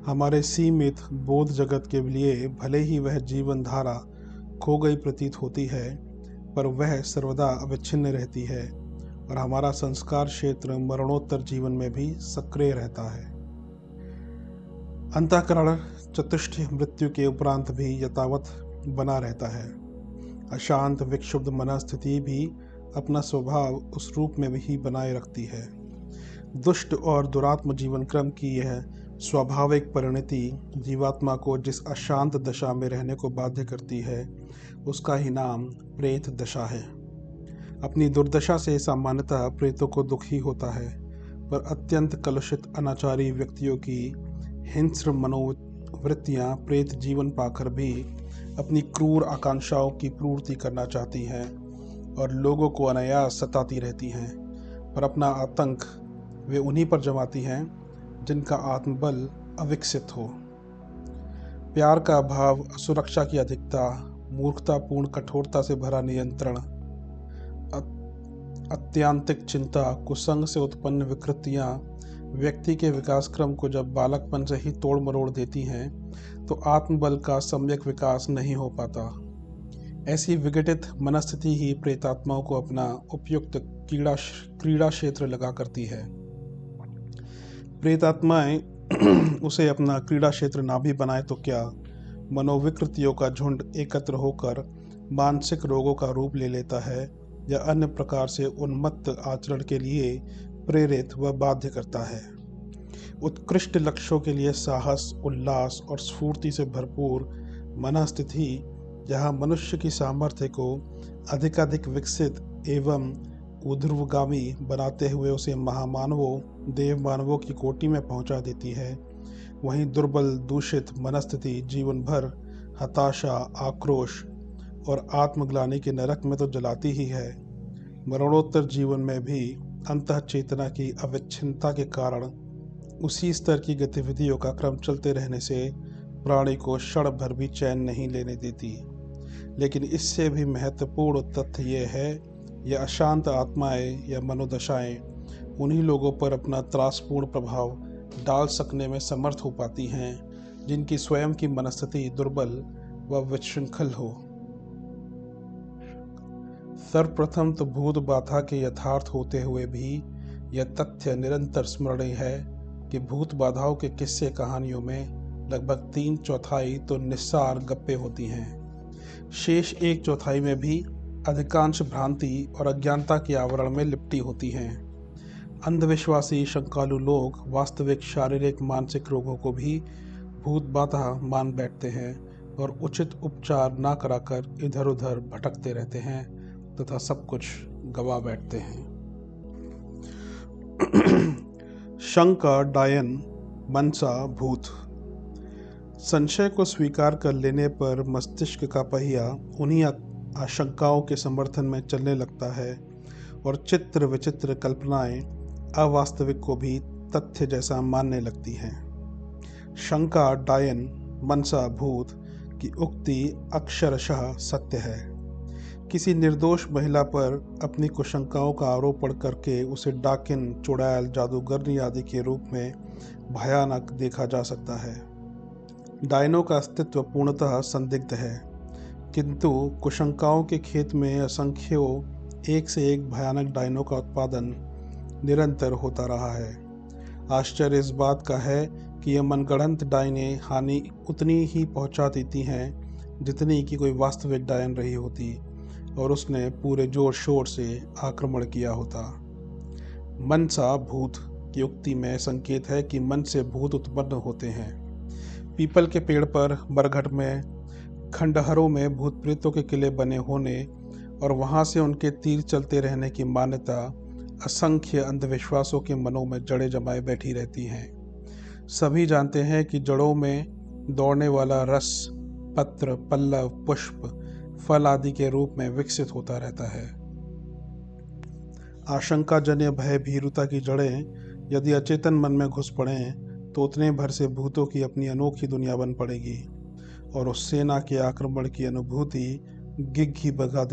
हमारे सीमित बोध जगत के लिए भले ही वह जीवन धारा खो गई प्रतीत होती है, पर वह सर्वदा अविच्छिन्न रहती है और हमारा संस्कार क्षेत्र मरणोत्तर जीवन में भी सक्रिय रहता है। अंतःकरण चतुष्टय मृत्यु के उपरांत भी यथावत बना रहता है। अशांत विक्षुब्ध मनस्थिति भी अपना स्वभाव उस रूप में भी बनाए रखती है। दुष्ट और दुरात्म जीवन क्रम की यह स्वाभाविक परिणति जीवात्मा को जिस अशांत दशा में रहने को बाध्य करती है, उसका ही नाम प्रेत दशा है। अपनी दुर्दशा से सामान्यतः प्रेतों को दुख ही होता है, पर अत्यंत कलुषित अनाचारी व्यक्तियों की हिंस्र मनोवृत्तियां प्रेत जीवन पाकर भी अपनी क्रूर आकांक्षाओं की पूर्ति करना चाहती हैं और लोगों को अनायास सताती रहती हैं, पर अपना आतंक वे उन्हीं पर जमाती हैं जिनका आत्मबल अविकसित हो। प्यार का अभाव, सुरक्षा की अधिकता, मूर्खतापूर्ण कठोरता से भरा नियंत्रण, अत्यांतिक चिंता, कुसंग से उत्पन्न विकृतियां व्यक्ति के विकास क्रम को जब बालकपन से ही तोड़ मरोड़ देती हैं, तो आत्मबल का सम्यक विकास नहीं हो पाता। ऐसी विघटित मनस्थिति ही प्रेतात्माओं को अपना उपयुक्त क्रीड़ा क्षेत्र लगा करती है। प्रेतात्माएं उसे अपना क्रीड़ा क्षेत्र ना भी बनाए तो क्या, मनोविकृतियों का झुंड एकत्र होकर मानसिक रोगों का रूप ले लेता है या अन्य प्रकार से उन्मत्त आचरण के लिए प्रेरित व बाध्य करता है। उत्कृष्ट लक्ष्यों के लिए साहस, उल्लास और स्फूर्ति से भरपूर मनस्थिति जहाँ मनुष्य की सामर्थ्य को अधिकाधिक विकसित एवं ऊर्ध्वगामी बनाते हुए उसे महामानवों, देव मानवों की कोटि में पहुंचा देती है, वहीं दुर्बल, दूषित मनस्थिति जीवन भर हताशा, आक्रोश और आत्मग्लानि के नरक में तो जलाती ही है, मरणोत्तर जीवन में भी अंतः चेतना की अविच्छिन्नता के कारण उसी स्तर की गतिविधियों का क्रम चलते रहने से प्राणी को क्षण भर भी चैन नहीं लेने देती। लेकिन इससे भी महत्वपूर्ण तथ्य यह है, यह अशांत आत्माएं या मनोदशाएं उन्हीं लोगों पर अपना त्रासपूर्ण प्रभाव डाल सकने में समर्थ हो पाती हैं जिनकी स्वयं की मनस्थिति दुर्बल व विशृंखल हो। सर्वप्रथम तो भूत बाधा के यथार्थ होते हुए भी यह तथ्य निरंतर स्मरणीय है कि भूत बाधाओं के किस्से कहानियों में लगभग 3/4 तो निस्सार गप्पे होती हैं। शेष 1/4 में भी अधिकांश भ्रांति और अज्ञानता के आवरण में लिपटी होती हैं। अंधविश्वासी शंकालु लोग वास्तविक शारीरिक मानसिक रोगों को भी भूत बाधा मान बैठते हैं और उचित उपचार ना कराकर इधर उधर भटकते रहते हैं तथा सब कुछ गवा बैठते हैं। शंका, डायन, मनसा, भूत। संशय को स्वीकार कर लेने पर मस्तिष्क का पहिया उन्हीं आशंकाओं के समर्थन में चलने लगता है और चित्र विचित्र कल्पनाएं अवास्तविक को भी तथ्य जैसा मानने लगती हैं। शंका, डायन, मनसा, भूत की उक्ति अक्षरशः सत्य है। किसी निर्दोष महिला पर अपनी कुशंकाओं का आरोपण करके उसे डाकिन, चुड़ैल, जादूगरनी आदि के रूप में भयानक देखा जा सकता है। डायनों का अस्तित्व पूर्णतः संदिग्ध है, किंतु कुशंकाओं के खेत में असंख्यों एक से एक भयानक डायनों का उत्पादन निरंतर होता रहा है। आश्चर्य इस बात का है कि ये मनगढ़ंत डायने हानि उतनी ही पहुंचा देती हैं जितनी कि कोई वास्तविक डायन रही होती और उसने पूरे जोर शोर से आक्रमण किया होता। मनसा, भूत की उक्ति में संकेत है कि मन से भूत उत्पन्न होते हैं। पीपल के पेड़ पर, बरगद में, खंडहरों में भूत प्रेतों के किले बने होने और वहां से उनके तीर चलते रहने की मान्यता असंख्य अंधविश्वासों के मनों में जड़ें जमाए बैठी रहती हैं। सभी जानते हैं कि जड़ों में दौड़ने वाला रस पत्र, पल्लव, पुष्प, फल आदि के रूप में विकसित होता रहता है। आशंकाजन्य भय भीरुता की जड़ें यदि अचेतन मन में घुस पड़ें तो उतने भर से भूतों की अपनी अनोखी दुनिया बन पड़ेगी और उस सेना के आक्रमण की अनुभूति घिघी भगा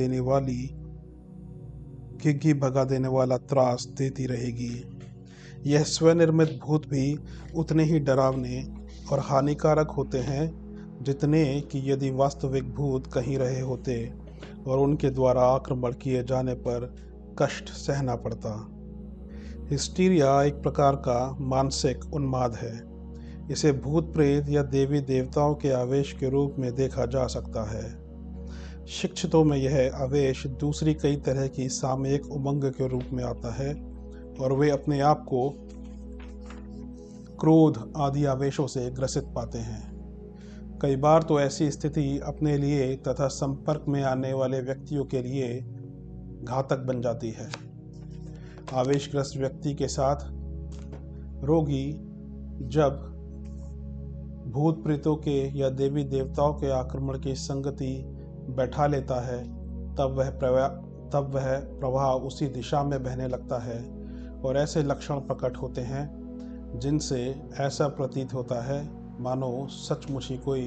देने वाला त्रास देती रहेगी। यह स्वनिर्मित भूत भी उतने ही डरावने और हानिकारक होते हैं जितने कि यदि वास्तविक भूत कहीं रहे होते और उनके द्वारा आक्रमण किए जाने पर कष्ट सहना पड़ता। हिस्टीरिया एक प्रकार का मानसिक उन्माद है। इसे भूत प्रेत या देवी देवताओं के आवेश के रूप में देखा जा सकता है। शिक्षितों में यह आवेश दूसरी कई तरह की सामयिक उमंग के रूप में आता है और वे अपने आप को क्रोध आदि आवेशों से ग्रसित पाते हैं। कई बार तो ऐसी स्थिति अपने लिए तथा संपर्क में आने वाले व्यक्तियों के लिए घातक बन जाती है। आवेशग्रस्त व्यक्ति के साथ रोगी जब भूत प्रेतों के या देवी देवताओं के आक्रमण की संगति बैठा लेता है तब वह प्रवाह उसी दिशा में बहने लगता है और ऐसे लक्षण प्रकट होते हैं जिनसे ऐसा प्रतीत होता है मानो सचमुच ही कोई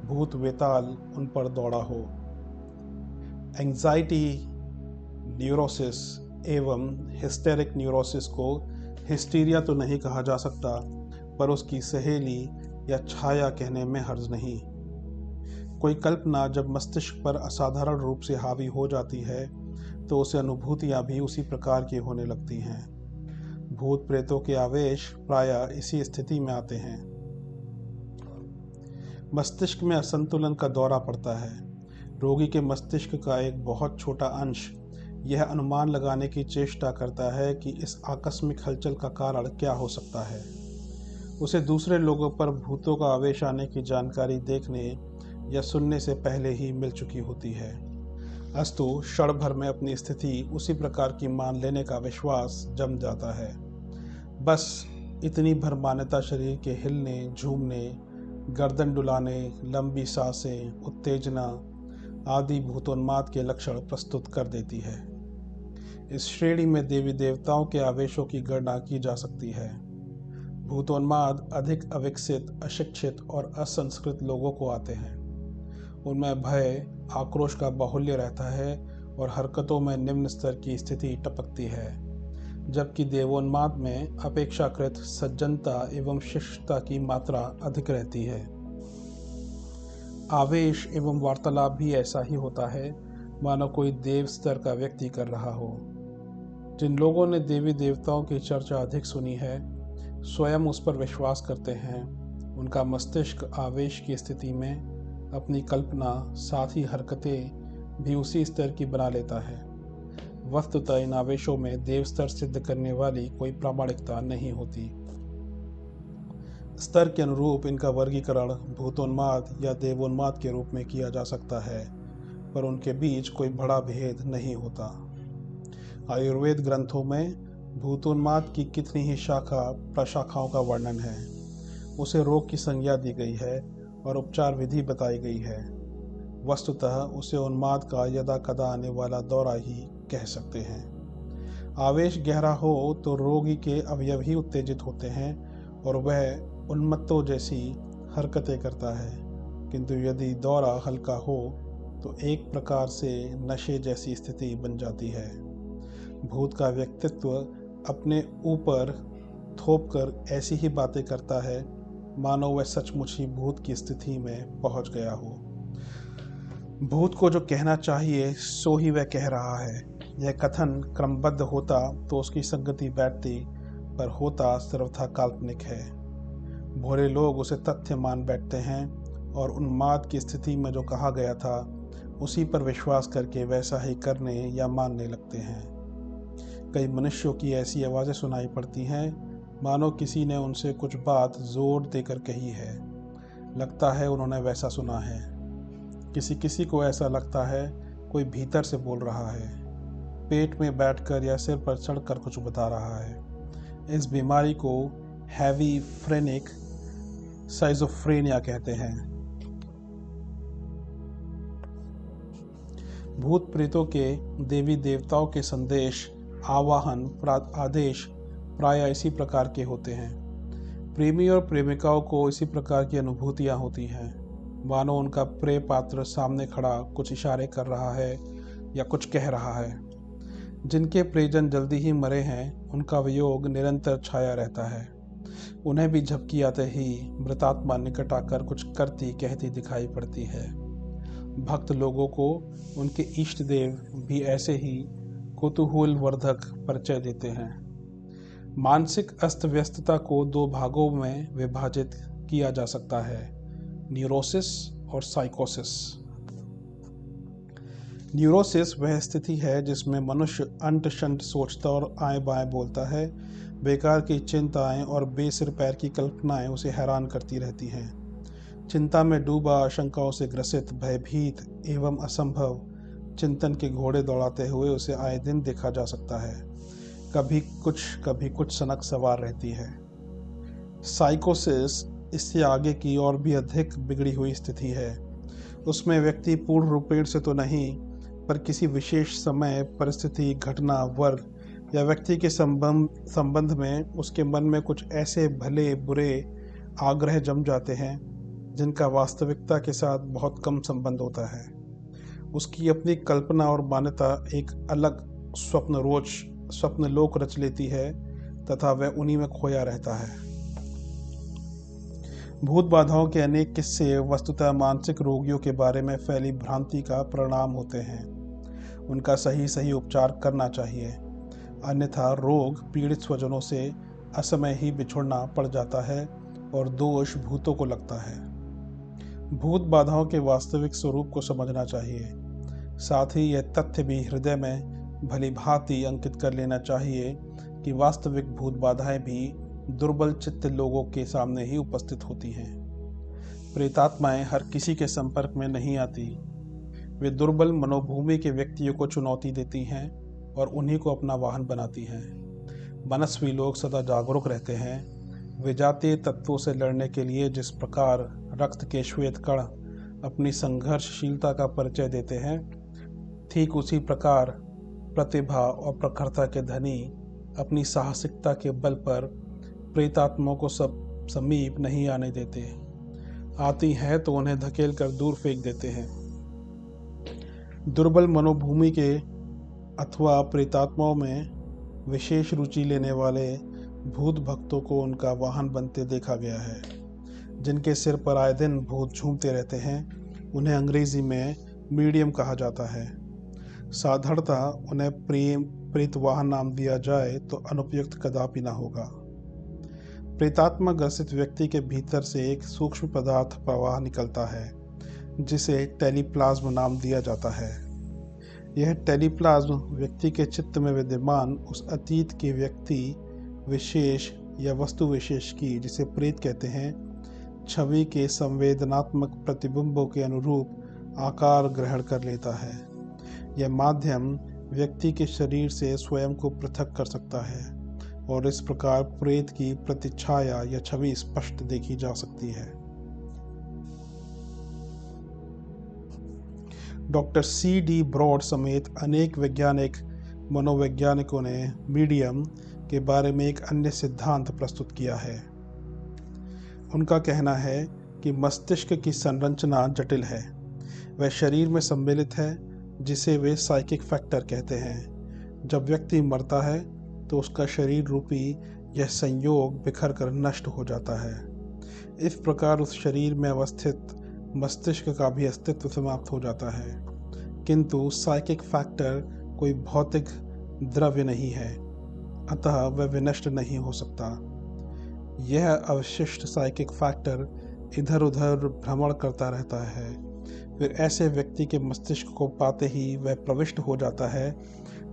भूत वेताल उन पर दौड़ा हो। एंजाइटी न्यूरोसिस एवं हिस्टेरिक न्यूरोसिस को हिस्टीरिया तो नहीं कहा जा सकता, पर उसकी सहेली या छाया कहने में हर्ज नहीं। कोई कल्पना जब मस्तिष्क पर असाधारण रूप से हावी हो जाती है तो उसे अनुभूतियां भी उसी प्रकार की होने लगती हैं। भूत प्रेतों के आवेश प्रायः इसी स्थिति में आते हैं। मस्तिष्क में असंतुलन का दौरा पड़ता है। रोगी के मस्तिष्क का एक बहुत छोटा अंश यह अनुमान लगाने की चेष्टा करता है कि इस आकस्मिक हलचल का कारण क्या हो सकता है। उसे दूसरे लोगों पर भूतों का आवेश आने की जानकारी देखने या सुनने से पहले ही मिल चुकी होती है। अस्तु क्षण भर में अपनी स्थिति उसी प्रकार की मान लेने का विश्वास जम जाता है। बस इतनी भर मान्यता शरीर के हिलने, झूमने, गर्दन डुलाने, लंबी सांसें, उत्तेजना आदि भूतोन्माद के लक्षण प्रस्तुत कर देती है। इस श्रेणी में देवी देवताओं के आवेशों की गणना की जा सकती है। भूतोन्माद अधिक अविकसित, अशिक्षित और असंस्कृत लोगों को आते हैं। उनमें भय, आक्रोश का बाहुल्य रहता है और हरकतों में निम्न स्तर की स्थिति टपकती है, जबकि देवोन्माद में अपेक्षाकृत सज्जनता एवं शिष्टता की मात्रा अधिक रहती है। आवेश एवं वार्तालाप भी ऐसा ही होता है मानो कोई देव स्तर का व्यक्ति कर रहा हो। जिन लोगों ने देवी देवताओं की चर्चा अधिक सुनी है, स्वयं उस पर विश्वास करते हैं, उनका मस्तिष्क आवेश की स्थिति में अपनी कल्पना साथ ही हरकतें भी उसी स्तर की बना लेता है। वस्तुतः इन आवेशों में देव स्तर सिद्ध करने वाली कोई प्रामाणिकता नहीं होती। स्तर के अनुरूप इनका वर्गीकरण भूतोन्माद या देवोन्माद के रूप में किया जा सकता है, पर उनके बीच कोई बड़ा भेद नहीं होता। आयुर्वेद ग्रंथों में भूतोन्माद की कितनी ही शाखा प्रशाखाओं का वर्णन है। उसे रोग की संज्ञा दी गई है और उपचार विधि बताई गई है। वस्तुतः उसे उन्माद का यदा कदा आने वाला दौरा ही कह सकते हैं। आवेश गहरा हो तो रोगी के अवयव ही उत्तेजित होते हैं और वह उन्मत्तों जैसी हरकतें करता है, किंतु यदि दौरा हल्का हो तो एक प्रकार से नशे जैसी स्थिति बन जाती है। भूत का व्यक्तित्व अपने ऊपर थोप कर ऐसी ही बातें करता है मानो वह सचमुच ही भूत की स्थिति में पहुंच गया हो। भूत को जो कहना चाहिए सो ही वह कह रहा है। यह कथन क्रमबद्ध होता तो उसकी संगति बैठती, पर होता सर्वथा काल्पनिक है। भोले लोग उसे तथ्य मान बैठते हैं और उन्माद की स्थिति में जो कहा गया था उसी पर विश्वास करके वैसा ही करने या मानने लगते हैं। कई मनुष्यों की ऐसी आवाज़ें सुनाई पड़ती हैं मानो किसी ने उनसे कुछ बात जोर देकर कही है। लगता है उन्होंने वैसा सुना है। किसी किसी को ऐसा लगता है कोई भीतर से बोल रहा है, पेट में बैठकर या सिर पर चढ़कर कुछ बता रहा है। इस बीमारी को हैवी फ्रेनिक साइजोफ्रेनिया कहते हैं। भूत प्रेतों के देवी देवताओं के संदेश, आवाहन, आदेश प्राय इसी प्रकार के होते हैं। प्रेमी और प्रेमिकाओं को इसी प्रकार की अनुभूतियां होती हैं, मानो उनका प्रिय पात्र सामने खड़ा कुछ इशारे कर रहा है या कुछ कह रहा है। जिनके प्रियजन जल्दी ही मरे हैं उनका वियोग निरंतर छाया रहता है। उन्हें भी झपकी आते ही मृतात्मा निकट आकर कुछ करती कहती दिखाई पड़ती है। भक्त लोगों को उनके इष्ट देव भी ऐसे ही कुतूहल वर्धक परिचय देते हैं। मानसिक अस्त व्यस्तता को दो भागों में विभाजित किया जा सकता है, न्यूरोसिस और साइकोसिस। न्यूरोसिस वह स्थिति है जिसमें मनुष्य अंट शंट सोचता और आएं बाएं बोलता है। बेकार की चिंताएं और बेसिर पैर की कल्पनाएं उसे हैरान करती रहती हैं। चिंता में डूबा, आशंकाओं से ग्रसित, भयभीत एवं असंभव चिंतन के घोड़े दौड़ाते हुए उसे आए दिन देखा जा सकता है। कभी कुछ सनक सवार रहती है। साइकोसिस इससे आगे की और भी अधिक बिगड़ी हुई स्थिति है। उसमें व्यक्ति पूर्ण रूपेण से तो नहीं, पर किसी विशेष समय, परिस्थिति, घटना, वर्ग या व्यक्ति के संबंध में उसके मन में कुछ ऐसे भले बुरे आग्रह जम जाते हैं जिनका वास्तविकता के साथ बहुत कम संबंध होता है। उसकी अपनी कल्पना और मान्यता एक अलग स्वप्न लोक रच लेती है तथा वह उन्हीं में खोया रहता है। भूत बाधाओं के अनेक किस्से वस्तुतः मानसिक रोगियों के बारे में फैली भ्रांति का परिणाम होते हैं। उनका सही उपचार करना चाहिए, अन्यथा रोग पीड़ित स्वजनों से असमय ही बिछुड़ना पड़ जाता है और दोष भूतों को लगता है। भूत बाधाओं के वास्तविक स्वरूप को समझना चाहिए। साथ ही यह तथ्य भी हृदय में भली भांति अंकित कर लेना चाहिए कि वास्तविक भूत बाधाएं भी दुर्बल चित्त लोगों के सामने ही उपस्थित होती हैं। प्रेतात्माएं हर किसी के संपर्क में नहीं आती। वे दुर्बल मनोभूमि के व्यक्तियों को चुनौती देती हैं और उन्हीं को अपना वाहन बनाती हैं। मनस्वी लोग सदा जागरूक रहते हैं। विजातीय तत्वों से लड़ने के लिए जिस प्रकार रक्त के श्वेत कण अपनी संघर्षशीलता का परिचय देते हैं, ठीक उसी प्रकार प्रतिभा और प्रखरता के धनी अपनी साहसिकता के बल पर प्रेतात्माओं को समीप नहीं आने देते। आती हैं तो उन्हें धकेल कर दूर फेंक देते हैं। दुर्बल मनोभूमि के अथवा प्रेतात्माओं में विशेष रुचि लेने वाले भूत भक्तों को उनका वाहन बनते देखा गया है। जिनके सिर पर आए दिन भूत झूमते रहते हैं उन्हें अंग्रेजी में मीडियम कहा जाता है। साधारणतः उन्हें प्रेत वाहन नाम दिया जाए तो अनुपयुक्त कदापि न होगा। प्रेतात्मा ग्रसित व्यक्ति के भीतर से एक सूक्ष्म पदार्थ प्रवाह निकलता है जिसे टेलीप्लाज्म नाम दिया जाता है। यह टेलीप्लाज्म व्यक्ति के चित्त में विद्यमान उस अतीत के व्यक्ति विशेष या वस्तु विशेष की, जिसे प्रेत कहते हैं, छवि के संवेदनात्मक प्रतिबिंबों के अनुरूप आकार ग्रहण कर लेता है। यह माध्यम व्यक्ति के शरीर से स्वयं को पृथक कर सकता है और इस प्रकार प्रेत की प्रतिछाया या छवि स्पष्ट देखी जा सकती है। Doctor C.D. ब्रॉड समेत अनेक वैज्ञानिक मनोवैज्ञानिकों ने मीडियम के बारे में एक अन्य सिद्धांत प्रस्तुत किया है। उनका कहना है कि मस्तिष्क की संरचना जटिल है। वह शरीर में सम्मिलित है, जिसे वे साइकिक फैक्टर कहते हैं। जब व्यक्ति मरता है तो उसका शरीर रूपी यह संयोग बिखर कर नष्ट हो जाता है। इस प्रकार उस शरीर में अवस्थित मस्तिष्क का भी अस्तित्व समाप्त हो जाता है। किंतु साइकिक फैक्टर कोई भौतिक द्रव्य नहीं है, अतः वह विनष्ट नहीं हो सकता। यह अवशिष्ट साइकिक फैक्टर इधर उधर भ्रमण करता रहता है। फिर ऐसे व्यक्ति के मस्तिष्क को पाते ही वह प्रविष्ट हो जाता है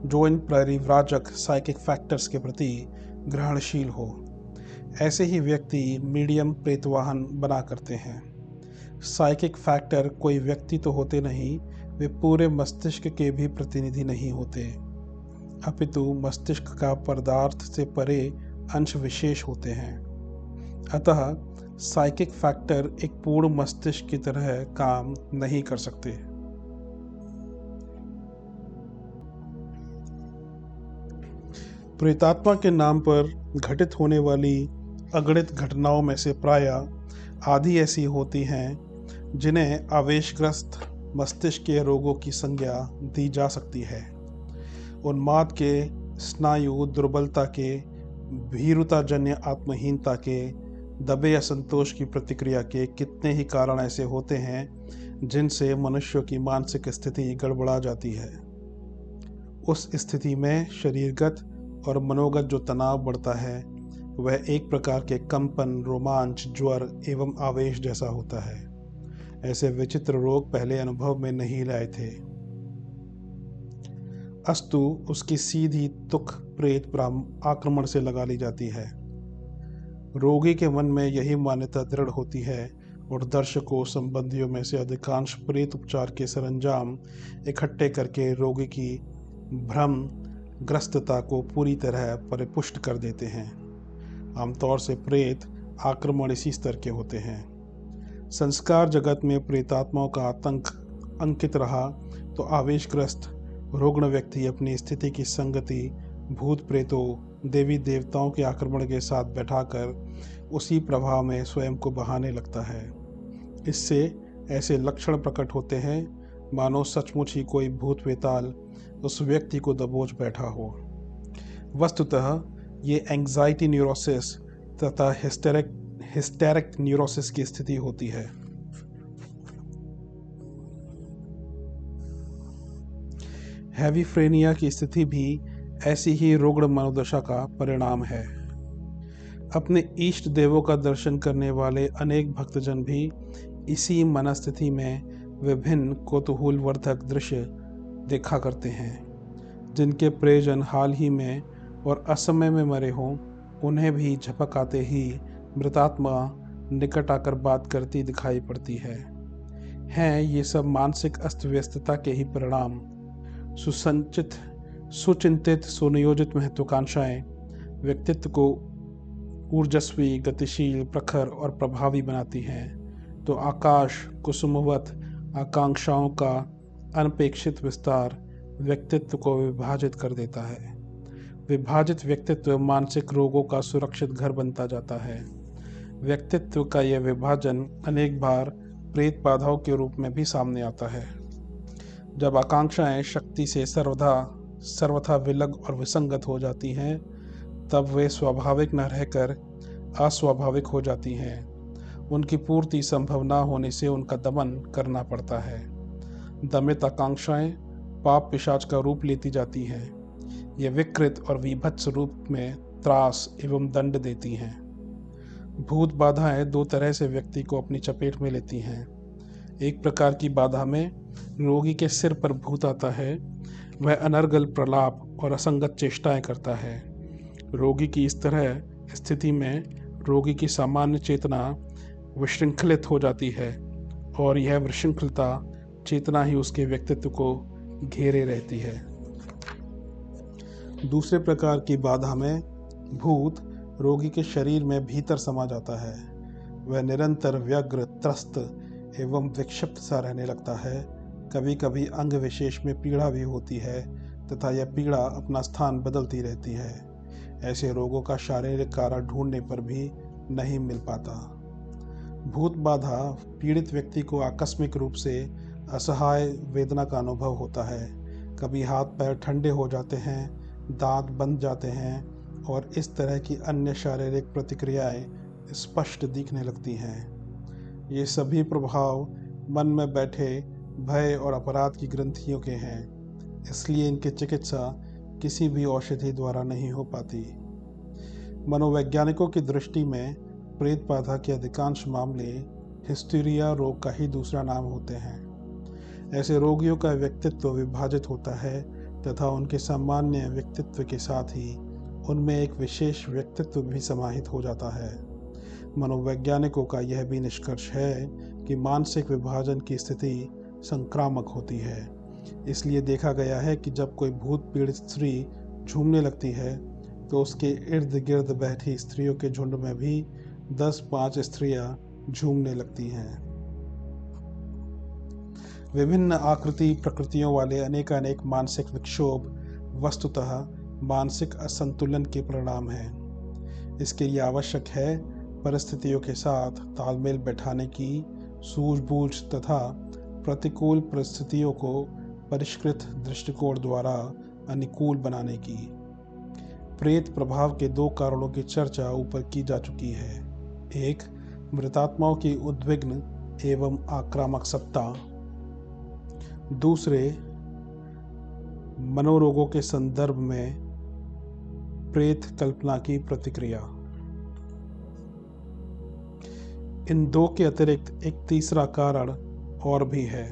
जो इन परिव्राजक साइकिक फैक्टर्स के प्रति ग्रहणशील हो। ऐसे ही व्यक्ति मीडियम प्रेतवाहन बना करते हैं। साइकिक फैक्टर कोई व्यक्ति तो होते नहीं, वे पूरे मस्तिष्क के भी प्रतिनिधि नहीं होते, अपितु मस्तिष्क का पदार्थ से परे अंश विशेष होते हैं। अतः साइकिक फैक्टर एक पूर्ण मस्तिष्क की तरह काम नहीं कर सकते। प्रेतात्मा के नाम पर घटित होने वाली अगणित घटनाओं में से प्रायः आधी ऐसी होती हैं जिन्हें आवेशग्रस्त मस्तिष्क के रोगों की संज्ञा दी जा सकती है। उन्माद के, स्नायु दुर्बलता के, भीरुताजन्य आत्महीनता के, दबे असंतोष की प्रतिक्रिया के कितने ही कारण ऐसे होते हैं जिनसे मनुष्य की मानसिक स्थिति गड़बड़ा जाती है। उस स्थिति में शरीरगत और मनोगत जो तनाव बढ़ता है वह एक प्रकार के कंपन, रोमांच, ज्वर एवं आवेश जैसा होता है। ऐसे विचित्र रोग पहले अनुभव में नहीं लाए थे। अस्तु उसकी सीधी तुक प्रेत आक्रमण से लगा ली जाती है। रोगी के मन में यही मान्यता दृढ़ होती है और दर्शकों संबंधियों में से अधिकांश प्रेत उपचार के सरंजाम इकट्ठे करके रोगी की भ्रम ग्रस्तता को पूरी तरह परिपुष्ट कर देते हैं। आमतौर से प्रेत आक्रमण इसी स्तर के होते हैं। संस्कार जगत में प्रेतात्माओं का आतंक अंकित रहा तो आवेशग्रस्त रुग्ण व्यक्ति अपनी स्थिति की संगति भूत प्रेतों, देवी देवताओं के आक्रमण के साथ बैठाकर उसी प्रभाव में स्वयं को बहाने लगता है। इससे ऐसे लक्षण प्रकट होते हैं मानो सचमुच ही कोई भूत वेताल उस व्यक्ति को दबोच बैठा हो। वस्तुतः ये एंग्जाइटी न्यूरोसिस तथा हिस्टेरिक न्यूरोसिस की स्थिति होती है। हैवीफ्रेनिया की स्थिति भी ऐसी ही रुग्ण मनोदशा का परिणाम है। अपने इष्ट देवों का दर्शन करने वाले अनेक भक्तजन भी इसी मनस्थिति में विभिन्न कौतूहलवर्धक दृश्य देखा करते हैं। जिनके प्रियजन हाल ही में और असमय में मरे हों, उन्हें भी झपक आते ही मृतात्मा निकट आकर बात करती दिखाई पड़ती है। ये सब मानसिक अस्त व्यस्तता के ही परिणाम। सुचिंतित सुनियोजित महत्वाकांक्षाएं व्यक्तित्व को ऊर्जस्वी, गतिशील, प्रखर और प्रभावी बनाती हैं, तो आकाश कुसुमवत आकांक्षाओं का अनपेक्षित विस्तार व्यक्तित्व को विभाजित कर देता है। विभाजित व्यक्तित्व मानसिक रोगों का सुरक्षित घर बनता जाता है। व्यक्तित्व का यह विभाजन अनेक बार प्रेत बाधाओं के रूप में भी सामने आता है। जब आकांक्षाएं शक्ति से सर्वथा विलग और विसंगत हो जाती हैं, तब वे स्वाभाविक न रहकर अस्वाभाविक हो जाती हैं। उनकी पूर्ति संभव न होने से उनका दमन करना पड़ता है। दमित आकांक्षाएं पाप पिशाच का रूप लेती जाती हैं। ये विकृत और विभत्स रूप में त्रास एवं दंड देती हैं। भूत बाधाएं दो तरह से व्यक्ति को अपनी चपेट में लेती हैं। एक प्रकार की बाधा में रोगी के सिर पर भूत आता है, वह अनर्गल प्रलाप और असंगत चेष्टाएं करता है। रोगी की इस तरह स्थिति में रोगी की सामान्य चेतना विशृंखलित हो जाती है और यह विशृंखलता चेतना ही उसके व्यक्तित्व को घेरे रहती है। दूसरे प्रकार की बाधा में भूत रोगी के शरीर में भीतर समा जाता है। वह निरंतर व्यग्र, त्रस्त एवं विक्षिप्त सा रहने लगता है। कभी कभी अंग विशेष में पीड़ा भी होती है तथा यह पीड़ा अपना स्थान बदलती रहती है। ऐसे रोगों का शारीरिक कारण ढूंढने पर भी नहीं मिल पाता। भूत बाधा पीड़ित व्यक्ति को आकस्मिक रूप से असहाय वेदना का अनुभव होता है। कभी हाथ पैर ठंडे हो जाते हैं, दांत बंध जाते हैं और इस तरह की अन्य शारीरिक प्रतिक्रियाएं स्पष्ट दिखने लगती हैं। ये सभी प्रभाव मन में बैठे भय और अपराध की ग्रंथियों के हैं, इसलिए इनकी चिकित्सा किसी भी औषधि द्वारा नहीं हो पाती। मनोवैज्ञानिकों की दृष्टि में प्रेत बाधा के अधिकांश मामले हिस्टीरिया रोग का ही दूसरा नाम होते हैं। ऐसे रोगियों का व्यक्तित्व विभाजित होता है तथा उनके सामान्य व्यक्तित्व के साथ ही उनमें एक विशेष व्यक्तित्व भी समाहित हो जाता है। मनोवैज्ञानिकों का यह भी निष्कर्ष है कि मानसिक विभाजन की स्थिति संक्रामक होती है। इसलिए देखा गया है कि जब कोई भूत पीड़ित स्त्री झूमने लगती है तो उसके इर्द गिर्द बैठी स्त्रियों के झुंड में भी 10-5 स्त्रियां झूमने लगती हैं। विभिन्न आकृति प्रकृतियों वाले अनेकानेक मानसिक विक्षोभ वस्तुतः मानसिक असंतुलन के परिणाम हैं। इसके लिए आवश्यक है परिस्थितियों के साथ तालमेल बैठाने की सूझबूझ तथा प्रतिकूल परिस्थितियों को परिष्कृत दृष्टिकोण द्वारा अनुकूल बनाने की। प्रेत प्रभाव के 2 कारणों की चर्चा ऊपर की जा चुकी है। एक, मृतात्माओं की उद्विग्न एवं आक्रामक सत्ता। दूसरे, मनोरोगों के संदर्भ में प्रेत कल्पना की प्रतिक्रिया। इन 2 के अतिरिक्त एक तीसरा कारण और भी है।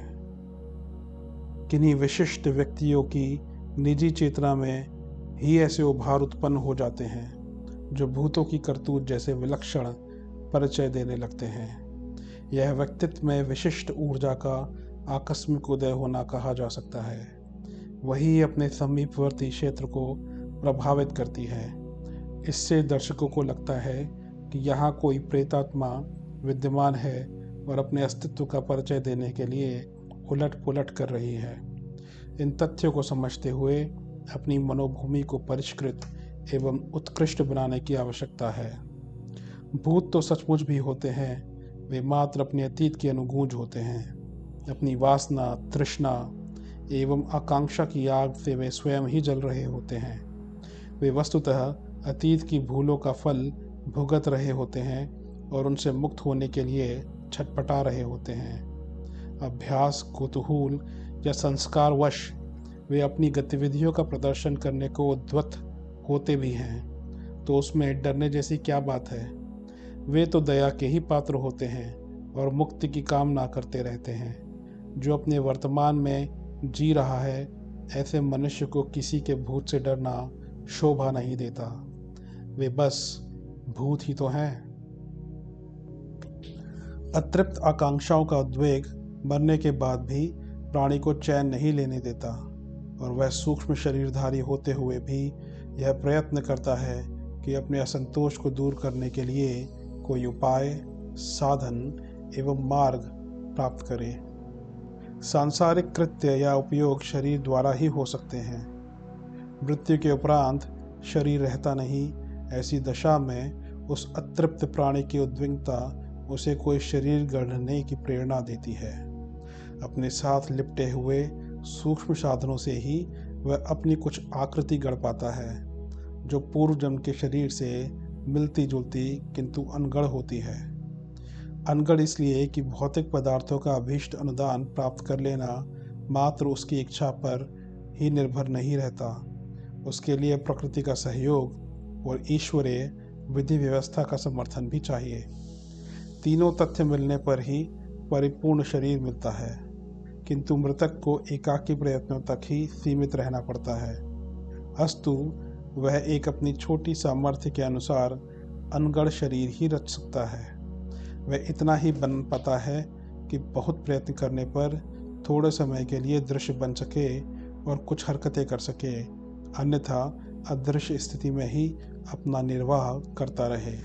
किन्हीं विशिष्ट व्यक्तियों की निजी चेतना में ही ऐसे उभार उत्पन्न हो जाते हैं जो भूतों की करतूत जैसे विलक्षण परिचय देने लगते हैं। यह व्यक्तित्व में विशिष्ट ऊर्जा का आकस्मिक उदय होना कहा जा सकता है। वही अपने समीपवर्ती क्षेत्र को प्रभावित करती है। इससे दर्शकों को लगता है कि यहाँ कोई प्रेतात्मा विद्यमान है और अपने अस्तित्व का परिचय देने के लिए उलट पुलट कर रही है। इन तथ्यों को समझते हुए अपनी मनोभूमि को परिष्कृत एवं उत्कृष्ट बनाने की आवश्यकता है। भूत तो सचमुच भी होते हैं, वे मात्र अपने अतीत के अनुगूंज होते हैं। अपनी वासना, तृष्णा एवं आकांक्षा की आग से वे स्वयं ही जल रहे होते हैं। वे वस्तुतः अतीत की भूलों का फल भुगत रहे होते हैं और उनसे मुक्त होने के लिए छटपटा रहे होते हैं। अभ्यास, कुतूहल या संस्कारवश वे अपनी गतिविधियों का प्रदर्शन करने को उद्यत होते भी हैं, तो उसमें डरने जैसी क्या बात है। वे तो दया के ही पात्र होते हैं और मुक्ति की कामना करते रहते हैं। जो अपने वर्तमान में जी रहा है, ऐसे मनुष्य को किसी के भूत से डरना शोभा नहीं देता। वे बस भूत ही तो हैं। अतृप्त आकांक्षाओं का उद्वेग मरने के बाद भी प्राणी को चैन नहीं लेने देता और वह सूक्ष्म शरीरधारी होते हुए भी यह प्रयत्न करता है कि अपने असंतोष को दूर करने के लिए कोई उपाय, साधन एवं मार्ग प्राप्त करे। सांसारिक कृत्य या उपयोग शरीर द्वारा ही हो सकते हैं। मृत्यु के उपरांत शरीर रहता नहीं। ऐसी दशा में उस अतृप्त प्राणी की उद्विग्नता उसे कोई शरीर गढ़ने की प्रेरणा देती है। अपने साथ लिपटे हुए सूक्ष्म साधनों से ही वह अपनी कुछ आकृति गढ़ पाता है जो पूर्व जन्म के शरीर से मिलती जुलती किंतु अनगढ़ होती है। अनगढ़ इसलिए कि भौतिक पदार्थों का अभीष्ट अनुदान प्राप्त कर लेना मात्र उसकी इच्छा पर ही निर्भर नहीं रहता। उसके लिए प्रकृति का सहयोग और ईश्वरीय विधि व्यवस्था का समर्थन भी चाहिए। तीनों तथ्य मिलने पर ही परिपूर्ण शरीर मिलता है। किंतु मृतक को एकाकी प्रयत्नों तक ही सीमित रहना पड़ता है। अस्तु वह एक अपनी छोटी सामर्थ्य के अनुसार अनगढ़ शरीर ही रच सकता है। वह इतना ही बन पाता है कि बहुत प्रयत्न करने पर थोड़े समय के लिए दृश्य बन सके और कुछ हरकतें कर सके, अन्यथा अदृश्य स्थिति में ही अपना निर्वाह करता रहे।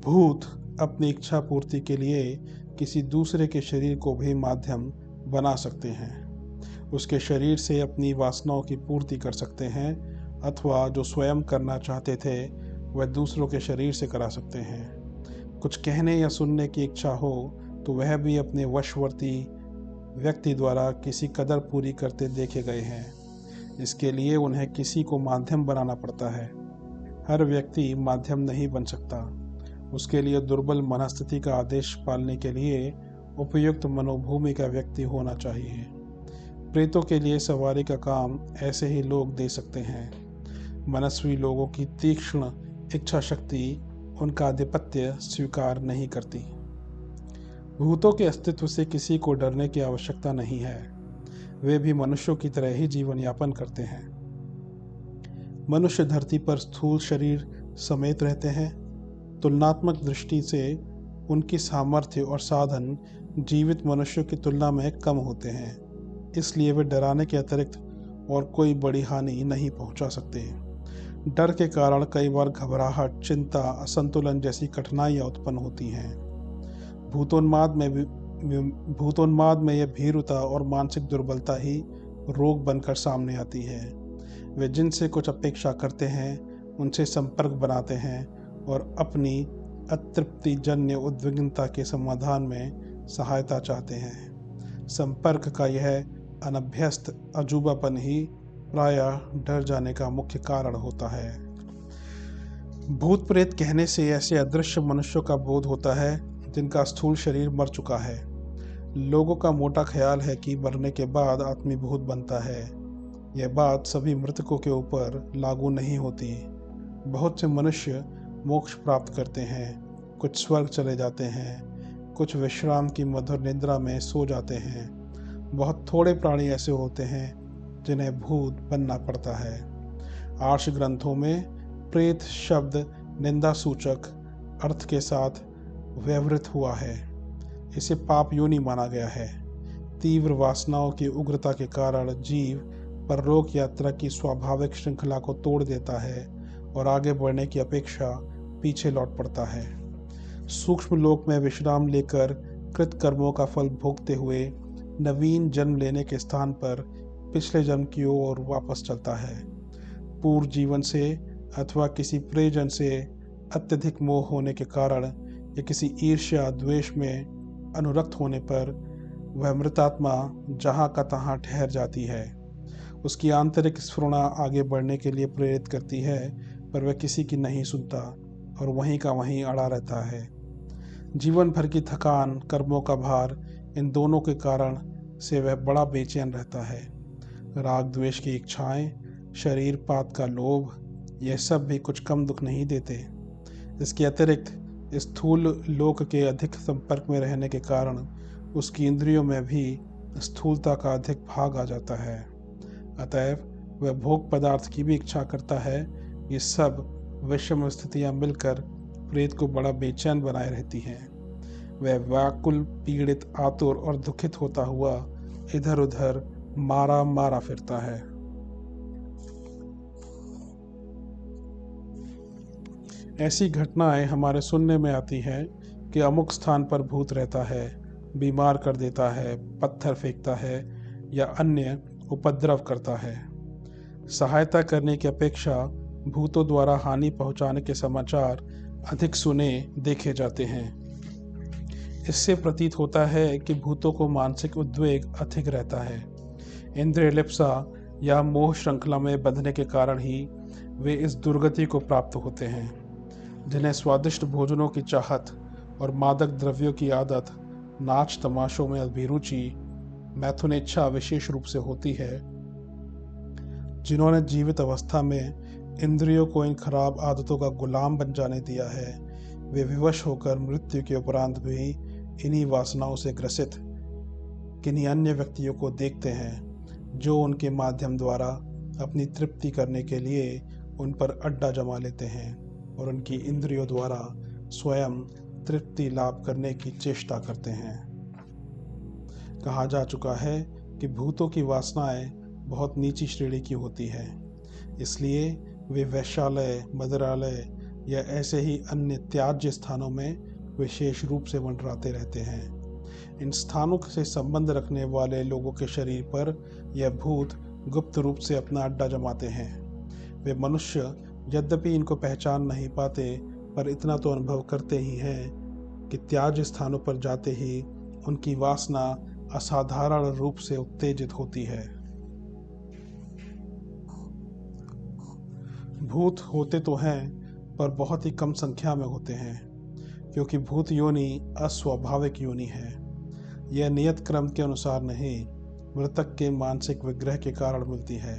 भूत अपनी इच्छा पूर्ति के लिए किसी दूसरे के शरीर को भी माध्यम बना सकते हैं। उसके शरीर से अपनी वासनाओं की पूर्ति कर सकते हैं, अथवा जो स्वयं करना चाहते थे वह दूसरों के शरीर से करा सकते हैं। कुछ कहने या सुनने की इच्छा हो तो वह भी अपने वशवर्ती व्यक्ति द्वारा किसी कदर पूरी करते देखे गए हैं। इसके लिए उन्हें किसी को माध्यम बनाना पड़ता है। हर व्यक्ति माध्यम नहीं बन सकता। उसके लिए दुर्बल मनस्थिति का आदेश पालने के लिए उपयुक्त मनोभूमि का व्यक्ति होना चाहिए। प्रेतों के लिए सवारी का काम ऐसे ही लोग दे सकते हैं। मनस्वी लोगों की तीक्ष्ण इच्छा शक्ति उनका आधिपत्य स्वीकार नहीं करती। भूतों के अस्तित्व से किसी को डरने की आवश्यकता नहीं है। वे भी मनुष्यों की तरह ही जीवन यापन करते हैं। मनुष्य धरती पर स्थूल शरीर समेत रहते हैं। तुलनात्मक दृष्टि से उनकी सामर्थ्य और साधन जीवित मनुष्यों की तुलना में कम होते हैं, इसलिए वे डराने के अतिरिक्त और कोई बड़ी हानि नहीं पहुंचा सकते। डर के कारण कई बार घबराहट, चिंता, असंतुलन जैसी कठिनाइयां उत्पन्न होती हैं। भूतोन्माद में यह भीरुता और मानसिक दुर्बलता ही रोग बनकर सामने आती है। वे जिनसे कुछ अपेक्षा करते हैं उनसे संपर्क बनाते हैं और अपनी अतृप्तिजन्य उद्विग्नता के समाधान में सहायता चाहते हैं। संपर्क का यह अनभ्यस्त अजूबापन ही प्रायः डर जाने का मुख्य कारण होता है। भूत प्रेत कहने से ऐसे अदृश्य मनुष्यों का बोध होता है जिनका स्थूल शरीर मर चुका है। लोगों का मोटा ख्याल है कि मरने के बाद आदमी भूत बनता है। यह बात सभी मृतकों के ऊपर लागू नहीं होती। बहुत से मनुष्य मोक्ष प्राप्त करते हैं, कुछ स्वर्ग चले जाते हैं, कुछ विश्राम की मधुर निद्रा में सो जाते हैं। बहुत थोड़े प्राणी ऐसे होते हैं जिन्हें भूत बनना पड़ता है। आर्ष ग्रंथों में प्रेत शब्द निंदा सूचक अर्थ के साथ व्यवहृत हुआ है। इसे पाप योनि माना गया है। तीव्र वासनाओं की उग्रता के कारण जीव परलोक यात्रा की स्वाभाविक श्रृंखला को तोड़ देता है और आगे बढ़ने की अपेक्षा पीछे लौट पड़ता है। सूक्ष्म लोक में विश्राम लेकर कृत कर्मों का फल भोगते हुए नवीन जन्म लेने के स्थान पर पिछले जन्म की ओर वापस चलता है। पूर्व जीवन से अथवा किसी प्रियजन से अत्यधिक मोह होने के कारण या किसी ईर्ष्या द्वेष में अनुरक्त होने पर वह मृतात्मा जहाँ का तहाँ ठहर जाती है। उसकी आंतरिक स्फुरणा आगे बढ़ने के लिए प्रेरित करती है, पर वह किसी की नहीं सुनता और वहीं का वहीं अड़ा रहता है। जीवन भर की थकान, कर्मों का भार, इन दोनों के कारण से वह बड़ा बेचैन रहता है। राग द्वेष की इच्छाएं, शरीर पात का लोभ, यह सब भी कुछ कम दुख नहीं देते। इसके अतिरिक्त स्थूल लोक के अधिक संपर्क में रहने के कारण उसकी इंद्रियों में भी स्थूलता का अधिक भाग आ जाता है। अतएव वह भोग पदार्थ की भी इच्छा करता है। ये सब विषम स्थितियां मिलकर प्रेत को बड़ा बेचैन बनाए रहती हैं। वह व्याकुल, पीड़ित, आतुर और दुखित होता हुआ इधर उधर मारा फिरता है। ऐसी घटनाएं हमारे सुनने में आती हैं कि अमुक स्थान पर भूत रहता है, बीमार कर देता है, पत्थर फेंकता है या अन्य उपद्रव करता है। सहायता करने की अपेक्षा भूतों द्वारा हानि पहुंचाने के समाचार अधिक सुने देखे जाते हैं। इससे प्रतीत होता है कि भूतों को मानसिक उद्वेग अधिक रहता है। इंद्रिय लिप्सा या मोह श्रृंखला में बंधने के कारण ही वे इस दुर्गति को प्राप्त होते हैं। जिन्हें स्वादिष्ट भोजनों की चाहत और मादक द्रव्यों की आदत, नाच तमाशों में अभिरुचि, मैथुन इच्छा विशेष रूप से होती है, जिन्होंने जीवित अवस्था में इंद्रियों को इन खराब आदतों का गुलाम बन जाने दिया है, वे विवश होकर मृत्यु के उपरांत भी इन्हीं वासनाओं से ग्रसित किन्हीं अन्य व्यक्तियों को देखते हैं जो उनके माध्यम द्वारा अपनी तृप्ति करने के लिए उन पर अड्डा जमा लेते हैं और उनकी इंद्रियों द्वारा स्वयं तृप्ति लाभ करने की चेष्टा करते हैं। कहा जा चुका है कि भूतों की वासनाएं बहुत नीची श्रेणी की होती है, इसलिए वे वैश्यालय, मदिरालय या ऐसे ही अन्य त्याज्य स्थानों में विशेष रूप से मंडराते रहते हैं। इन स्थानों से संबंध रखने वाले लोगों के शरीर पर यह भूत गुप्त रूप से अपना अड्डा जमाते हैं। वे मनुष्य यद्यपि इनको पहचान नहीं पाते, पर इतना तो अनुभव करते ही हैं कि त्याज्य स्थानों पर जाते ही उनकी वासना असाधारण रूप से उत्तेजित होती है। भूत होते तो हैं, पर बहुत ही कम संख्या में होते हैं, क्योंकि भूत योनि अस्वाभाविक योनि है। यह नियत क्रम के अनुसार नहीं, मृतक के मानसिक विग्रह के कारण मिलती है।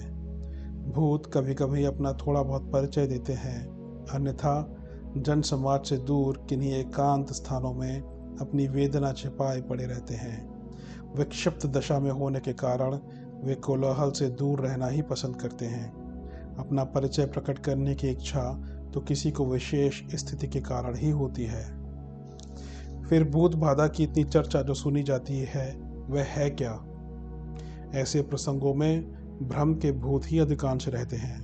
भूत कभी कभी अपना थोड़ा बहुत परिचय देते हैं, अन्यथा जन समाज से दूर किन्हीं एकांत स्थानों में अपनी वेदना छिपाए पड़े रहते हैं। विक्षिप्त दशा में होने के कारण वे कोलाहल से दूर रहना ही पसंद करते हैं। अपना परिचय प्रकट करने की इच्छा तो किसी को विशेष स्थिति के कारण ही होती है। फिर भूत बाधा की इतनी चर्चा जो सुनी जाती है, वह है क्या? ऐसे प्रसंगों में भ्रम के भूत ही अधिकांश रहते हैं।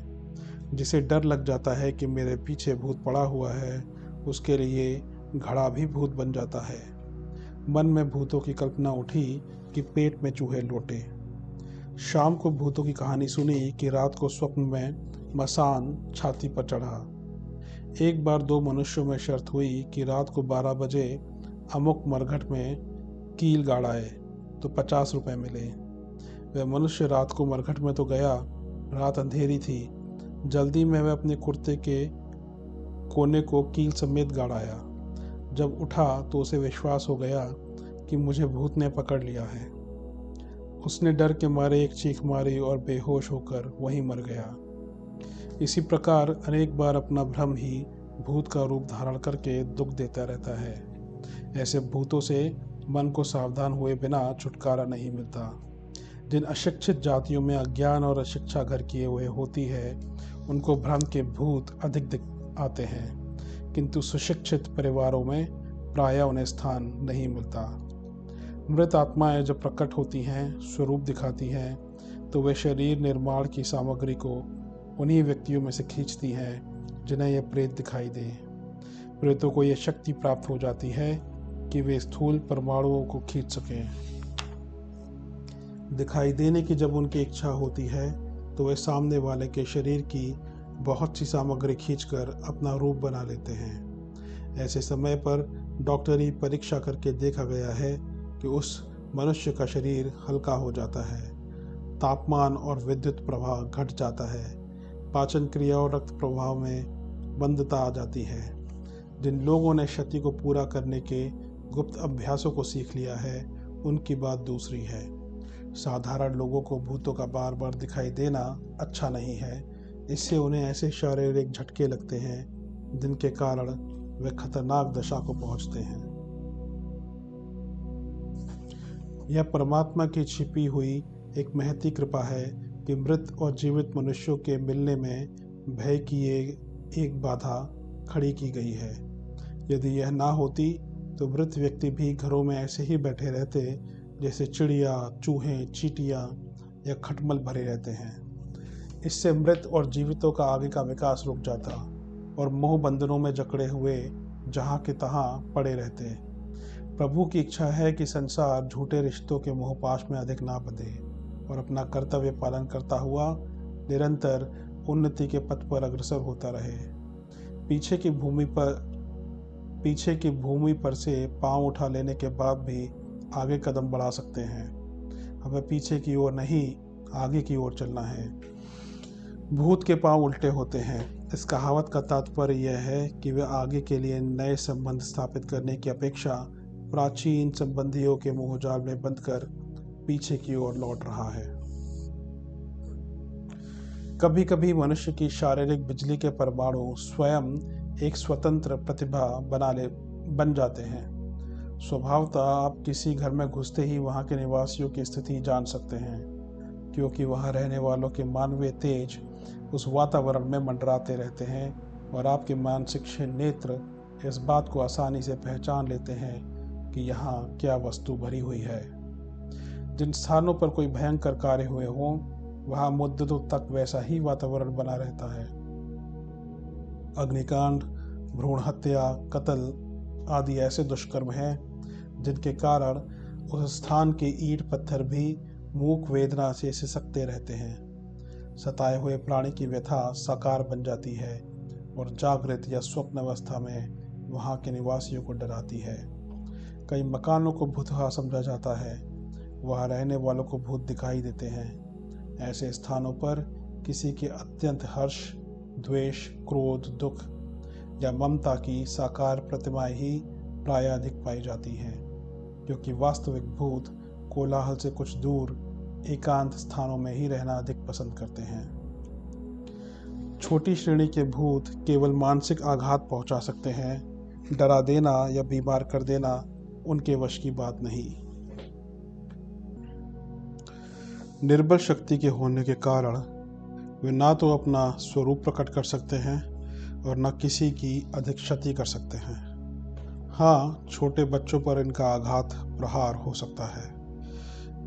जिसे डर लग जाता है कि मेरे पीछे भूत पड़ा हुआ है, उसके लिए घड़ा भी भूत बन जाता है। मन में भूतों की कल्पना उठी कि पेट में चूहे लौटे। शाम को भूतों की कहानी सुनी कि रात को स्वप्न में मसान छाती पर चढ़ा। एक बार दो मनुष्यों में शर्त हुई कि रात को 12 बजे अमुक मरघट में कील गाड़ाए तो 50 रुपये मिले। वह मनुष्य रात को मरघट में तो गया, रात अंधेरी थी। जल्दी में वह अपने कुर्ते के कोने को कील समेत गाड़ाया। जब उठा तो उसे विश्वास हो गया कि मुझे भूत ने पकड़ लिया है। उसने डर के मारे एक चीख मारी और बेहोश होकर वहीं मर गया। इसी प्रकार अनेक बार अपना भ्रम ही भूत का रूप धारण करके दुख देता रहता है। ऐसे भूतों से मन को सावधान हुए बिना छुटकारा नहीं मिलता। जिन अशिक्षित जातियों में अज्ञान और अशिक्षा घर किए हुए होती है, उनको भ्रम के भूत अधिक आते हैं, किंतु सुशिक्षित परिवारों में प्रायः उन्हें स्थान नहीं मिलता। मृत आत्माएं जब प्रकट होती हैं, स्वरूप दिखाती हैं, तो वे शरीर निर्माण की सामग्री को उन्हीं व्यक्तियों में से खींचती हैं जिन्हें यह प्रेत दिखाई दे। प्रेतों को यह शक्ति प्राप्त हो जाती है कि वे स्थूल परमाणुओं को खींच सकें। दिखाई देने की जब उनकी इच्छा होती है, तो वे सामने वाले के शरीर की बहुत सी सामग्री खींचकर अपना रूप बना लेते हैं। ऐसे समय पर डॉक्टरी परीक्षा करके देखा गया है कि उस मनुष्य का शरीर हल्का हो जाता है, तापमान और विद्युत प्रवाह घट जाता है, पाचन क्रिया और रक्त प्रवाह में मंदता आ जाती है। जिन लोगों ने क्षति को पूरा करने के गुप्त अभ्यासों को सीख लिया है, उनकी बात दूसरी है। साधारण लोगों को भूतों का बार बार दिखाई देना अच्छा नहीं है। इससे उन्हें ऐसे शारीरिक झटके लगते हैं जिनके कारण वे खतरनाक दशा को पहुंचते हैं। यह परमात्मा की छिपी हुई एक महती कृपा है कि मृत और जीवित मनुष्यों के मिलने में भय की एक बाधा खड़ी की गई है। यदि यह ना होती तो मृत व्यक्ति भी घरों में ऐसे ही बैठे रहते जैसे चिड़िया, चूहे, चींटियां या खटमल भरे रहते हैं। इससे मृत और जीवितों का आगे का विकास रुक जाता और मोह बंधनों में जकड़े हुए जहाँ के तहाँ पड़े रहते। प्रभु की इच्छा है कि संसार झूठे रिश्तों के मोहपाश में अधिक ना बंधे और अपना कर्तव्य पालन करता हुआ निरंतर उन्नति के पथ पर अग्रसर होता रहे। पीछे की भूमि पर से पांव उठा लेने के बाद भी आगे कदम बढ़ा सकते हैं। हमें पीछे की ओर नहीं, आगे की ओर चलना है। भूत के पांव उल्टे होते हैं। इस कहावत का तात्पर्य यह है कि वह आगे के लिए नए संबंध स्थापित करने की अपेक्षा प्राचीन संबंधियों के मोहजाल में बंधकर पीछे की ओर लौट रहा है। कभी कभी मनुष्य की शारीरिक बिजली के परमाणु स्वयं एक स्वतंत्र प्रतिभा बन जाते हैं। स्वभावतः आप किसी घर में घुसते ही वहाँ के निवासियों की स्थिति जान सकते हैं, क्योंकि वहाँ रहने वालों के मानवीय तेज उस वातावरण में मंडराते रहते हैं और आपके मानसिक नेत्र इस बात को आसानी से पहचान लेते हैं कि यहाँ क्या वस्तु भरी हुई है। जिन स्थानों पर कोई भयंकर कार्य हुए हों, वहाँ मुद्दतों तक वैसा ही वातावरण बना रहता है। अग्निकांड, भ्रूण हत्या, कत्ल आदि ऐसे दुष्कर्म हैं जिनके कारण उस स्थान के ईंट पत्थर भी मूक वेदना से सिसकते रहते हैं। सताए हुए प्राणी की व्यथा साकार बन जाती है और जागृत या स्वप्न अवस्था में वहाँ के निवासियों को डराती है। कई मकानों को भूतहा समझा जाता है, वहाँ रहने वालों को भूत दिखाई देते हैं। ऐसे स्थानों पर किसी के अत्यंत हर्ष, द्वेष, क्रोध, दुख या ममता की साकार प्रतिमाएं ही प्रायः अधिक पाई जाती हैं, क्योंकि वास्तविक भूत कोलाहल से कुछ दूर एकांत स्थानों में ही रहना अधिक पसंद करते हैं। छोटी श्रेणी के भूत केवल मानसिक आघात पहुंचा सकते हैं, डरा देना या बीमार कर देना उनके वश की बात नहीं। निर्बल शक्ति के होने के कारण वे ना तो अपना स्वरूप प्रकट कर सकते हैं और न किसी की अधिक क्षति कर सकते हैं। हाँ, छोटे बच्चों पर इनका आघात प्रहार हो सकता है।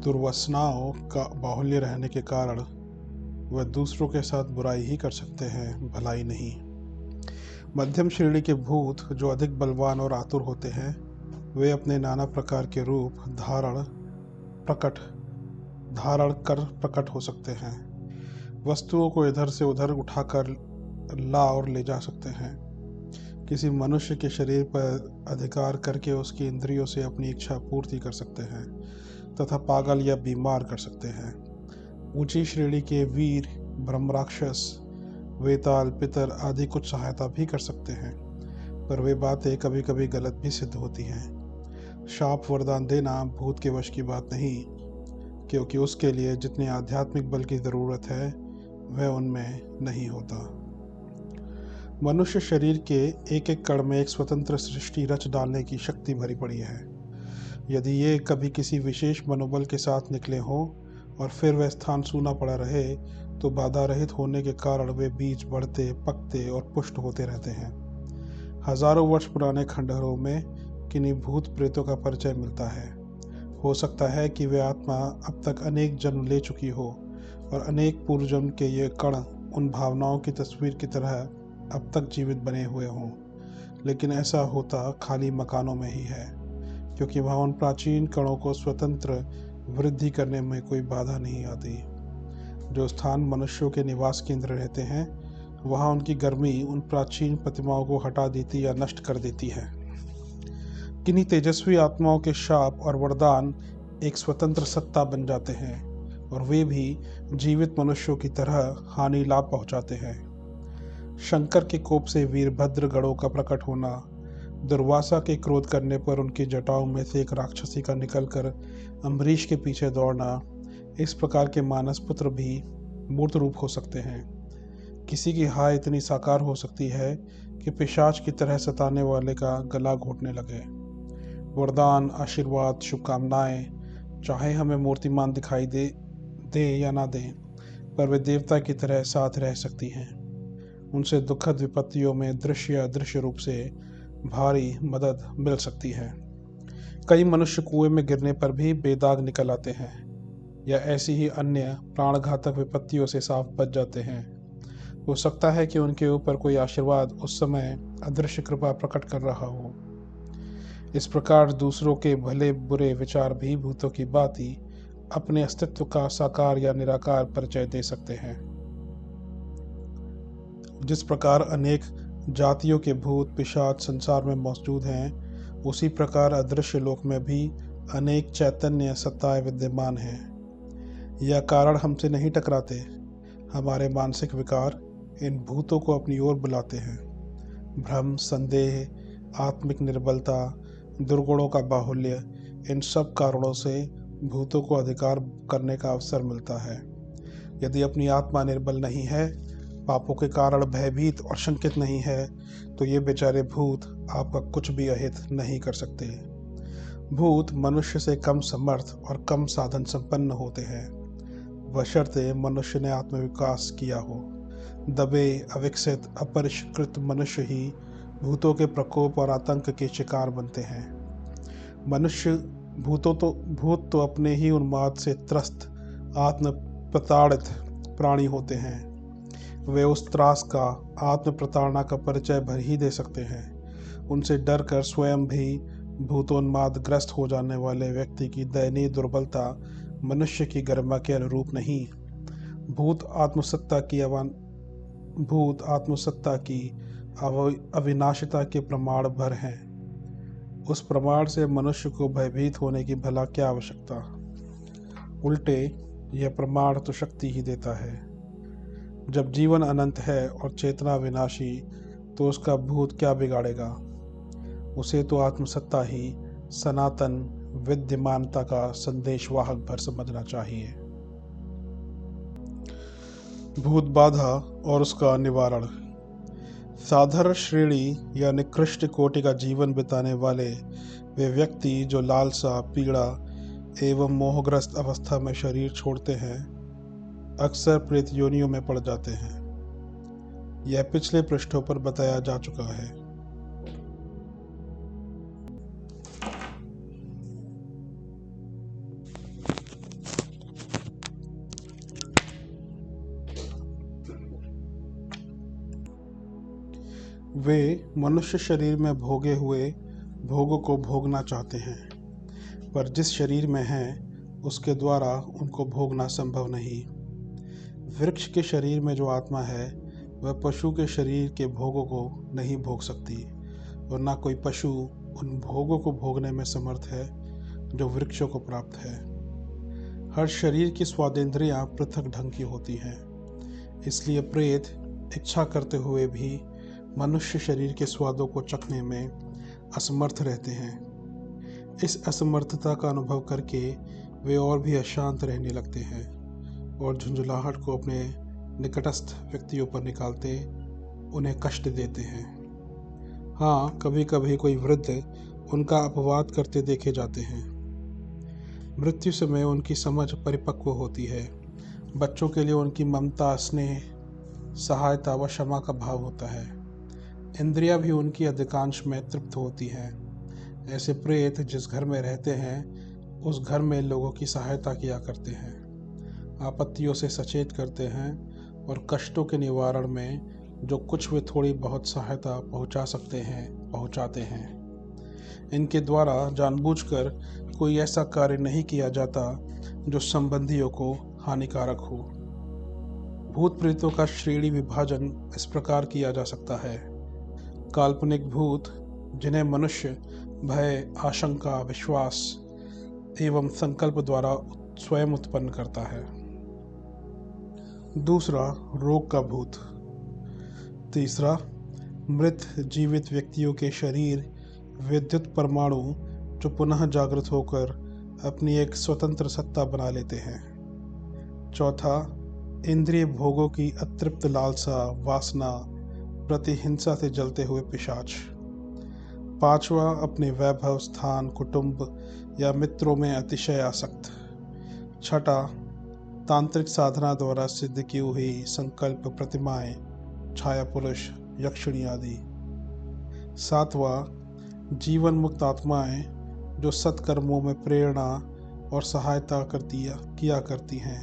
दुर्वासनाओं का बाहुल्य रहने के कारण वह दूसरों के साथ बुराई ही कर सकते हैं, भलाई नहीं। मध्यम श्रेणी के भूत जो अधिक बलवान और आतुर होते हैं, वे अपने नाना प्रकार के रूप धारण कर प्रकट हो सकते हैं। वस्तुओं को इधर से उधर उठाकर ला और ले जा सकते हैं। किसी मनुष्य के शरीर पर अधिकार करके उसकी इंद्रियों से अपनी इच्छा पूर्ति कर सकते हैं तथा पागल या बीमार कर सकते हैं। ऊंची श्रेणी के वीर, ब्रह्मराक्षस, वेताल, पितर आदि कुछ सहायता भी कर सकते हैं, पर वे बातें कभी कभी गलत भी सिद्ध होती हैं। शाप वरदान देना भूत के वश की बात नहीं, क्योंकि उसके लिए जितने आध्यात्मिक बल की ज़रूरत है वह उनमें नहीं होता। मनुष्य शरीर के एक एक कण में एक स्वतंत्र सृष्टि रच डालने की शक्ति भरी पड़ी है। यदि ये कभी किसी विशेष मनोबल के साथ निकले हों और फिर वह स्थान सूना पड़ा रहे, तो बाधा रहित होने के कारण वे बीज बढ़ते, पकते और पुष्ट होते रहते हैं। हजारों वर्ष पुराने खंडहरों में किन्हीं भूत प्रेतों का परिचय मिलता है। हो सकता है कि वे आत्मा अब तक अनेक जन्म ले चुकी हो और अनेक पूर्व जन्म के ये कण उन भावनाओं की तस्वीर की तरह अब तक जीवित बने हुए हों, लेकिन ऐसा होता खाली मकानों में ही है, क्योंकि वहाँ उन प्राचीन कणों को स्वतंत्र वृद्धि करने में कोई बाधा नहीं आती। जो स्थान मनुष्यों के निवास केंद्र रहते हैं, वहाँ उनकी गर्मी उन प्राचीन प्रतिमाओं को हटा देती या नष्ट कर देती है। किन्हीं तेजस्वी आत्माओं के शाप और वरदान एक स्वतंत्र सत्ता बन जाते हैं और वे भी जीवित मनुष्यों की तरह हानि लाभ पहुंचाते हैं। शंकर के कोप से वीरभद्र गणों का प्रकट होना, दुर्वासा के क्रोध करने पर उनकी जटाओं में से एक राक्षसी का निकलकर अम्बरीश के पीछे दौड़ना, इस प्रकार के मानस पुत्र भी मूर्त रूप हो सकते हैं। किसी की हाय इतनी साकार हो सकती है कि पिशाच की तरह सताने वाले का गला घोटने लगे। वरदान, आशीर्वाद, शुभकामनाएं चाहे हमें मूर्तिमान दिखाई दे या ना दे, पर वे देवता की तरह साथ रह सकती हैं। उनसे दुखद विपत्तियों में दृश्य अदृश्य रूप से भारी मदद मिल सकती है। कई मनुष्य कुएं में गिरने पर भी बेदाग निकल आते हैं या ऐसी ही अन्य प्राणघातक विपत्तियों से साफ बच जाते हैं। हो सकता है कि उनके ऊपर कोई आशीर्वाद उस समय अदृश्य कृपा प्रकट कर रहा हो। इस प्रकार दूसरों के भले बुरे विचार भी भूतों की भांति अपने अस्तित्व का साकार या निराकार परिचय दे सकते हैं। जिस प्रकार अनेक जातियों के भूत पिशाच संसार में मौजूद हैं, उसी प्रकार अदृश्य लोक में भी अनेक चैतन्य सत्ताएं विद्यमान हैं। यह कारण हमसे नहीं टकराते। हमारे मानसिक विकार इन भूतों को अपनी ओर बुलाते हैं। भ्रम, संदेह, आत्मिक निर्बलता, दुर्गुणों का बाहुल्य, इन सब कारणों से भूतों को अधिकार करने का अवसर मिलता है। यदि अपनी आत्मा निर्बल नहीं है पापों के कारण भयभीत और शंकित नहीं है तो ये बेचारे भूत आपका कुछ भी अहित नहीं कर सकते। भूत मनुष्य से कम समर्थ और कम साधन संपन्न होते हैं, बशर्ते मनुष्य ने आत्मविकास किया हो। दबे, अविकसित, अपरिष्कृत मनुष्य ही भूतों के प्रकोप और आतंक के शिकार बनते हैं। भूत तो अपने ही उन्माद से त्रस्त आत्म प्रताड़ित प्राणी होते हैं। वे उस त्रास का, आत्म प्रताड़ना का परिचय भर ही दे सकते हैं। उनसे डर कर स्वयं भी भूतोन्माद ग्रस्त हो जाने वाले व्यक्ति की दयनीय दुर्बलता मनुष्य की गरिमा के अनुरूप नहीं। भूत आत्मसत्ता की अविनाशिता के प्रमाण भर हैं। उस प्रमाण से मनुष्य को भयभीत होने की भला क्या आवश्यकता। उल्टे यह प्रमाण तो शक्ति ही देता है। जब जीवन अनंत है और चेतना विनाशी, तो उसका भूत क्या बिगाड़ेगा। उसे तो आत्मसत्ता ही सनातन विद्यमानता का संदेशवाहक भर समझना चाहिए। भूत बाधा और उसका निवारण। साधारण श्रेणी या निकृष्ट कोटि का जीवन बिताने वाले वे व्यक्ति जो लालसा, पीड़ा एवं मोहग्रस्त अवस्था में शरीर छोड़ते हैं, अक्सर प्रेत योनियों में पड़ जाते हैं। यह पिछले पृष्ठों पर बताया जा चुका है। वे मनुष्य शरीर में भोगे हुए भोगों को भोगना चाहते हैं, पर जिस शरीर में हैं उसके द्वारा उनको भोगना संभव नहीं। वृक्ष के शरीर में जो आत्मा है वह पशु के शरीर के भोगों को नहीं भोग सकती, और न कोई पशु उन भोगों को भोगने में समर्थ है जो वृक्षों को प्राप्त है। हर शरीर की स्वादेंद्रियां पृथक ढंग की होती हैं, इसलिए प्रेत इच्छा करते हुए भी मनुष्य शरीर के स्वादों को चखने में असमर्थ रहते हैं। इस असमर्थता का अनुभव करके वे और भी अशांत रहने लगते हैं और झुंझुलाहट को अपने निकटस्थ व्यक्तियों पर निकालते उन्हें कष्ट देते हैं। हाँ, कभी कभी कोई वृद्ध उनका अपवाद करते देखे जाते हैं। मृत्यु समय उनकी समझ परिपक्व होती है। बच्चों के लिए उनकी ममता, स्नेह, सहायता व क्षमा का भाव होता है। इंद्रियां भी उनकी अधिकांश में तृप्त होती हैं। ऐसे प्रेत जिस घर में रहते हैं उस घर में लोगों की सहायता किया करते हैं, आपत्तियों से सचेत करते हैं और कष्टों के निवारण में जो कुछ वे थोड़ी बहुत सहायता पहुंचा सकते हैं पहुंचाते हैं। इनके द्वारा जानबूझकर कोई ऐसा कार्य नहीं किया जाता जो संबंधियों को हानिकारक हो। भूत प्रेतों का श्रेणी विभाजन इस प्रकार किया जा सकता है। काल्पनिक भूत जिन्हें मनुष्य भय, आशंका, विश्वास एवं संकल्प द्वारा स्वयं उत्पन्न करता है। दूसरा, रोग का भूत। तीसरा, मृत जीवित व्यक्तियों के शरीर विद्युत परमाणु जो पुनः जागृत होकर अपनी एक स्वतंत्र सत्ता बना लेते हैं। चौथा, इंद्रिय भोगों की अतृप्त लालसा, वासना, प्रतिहिंसा से जलते हुए पिशाच। पांचवा, अपने वैभव, स्थान, कुटुंब या मित्रों में अतिशय आसक्त। छठा, तांत्रिक साधना द्वारा सिद्ध की हुई संकल्प प्रतिमाएं, छाया पुरुष, यक्षिणी आदि। सातवां, जीवन मुक्त आत्माएं जो सत्कर्मों में प्रेरणा और सहायता किया करती हैं।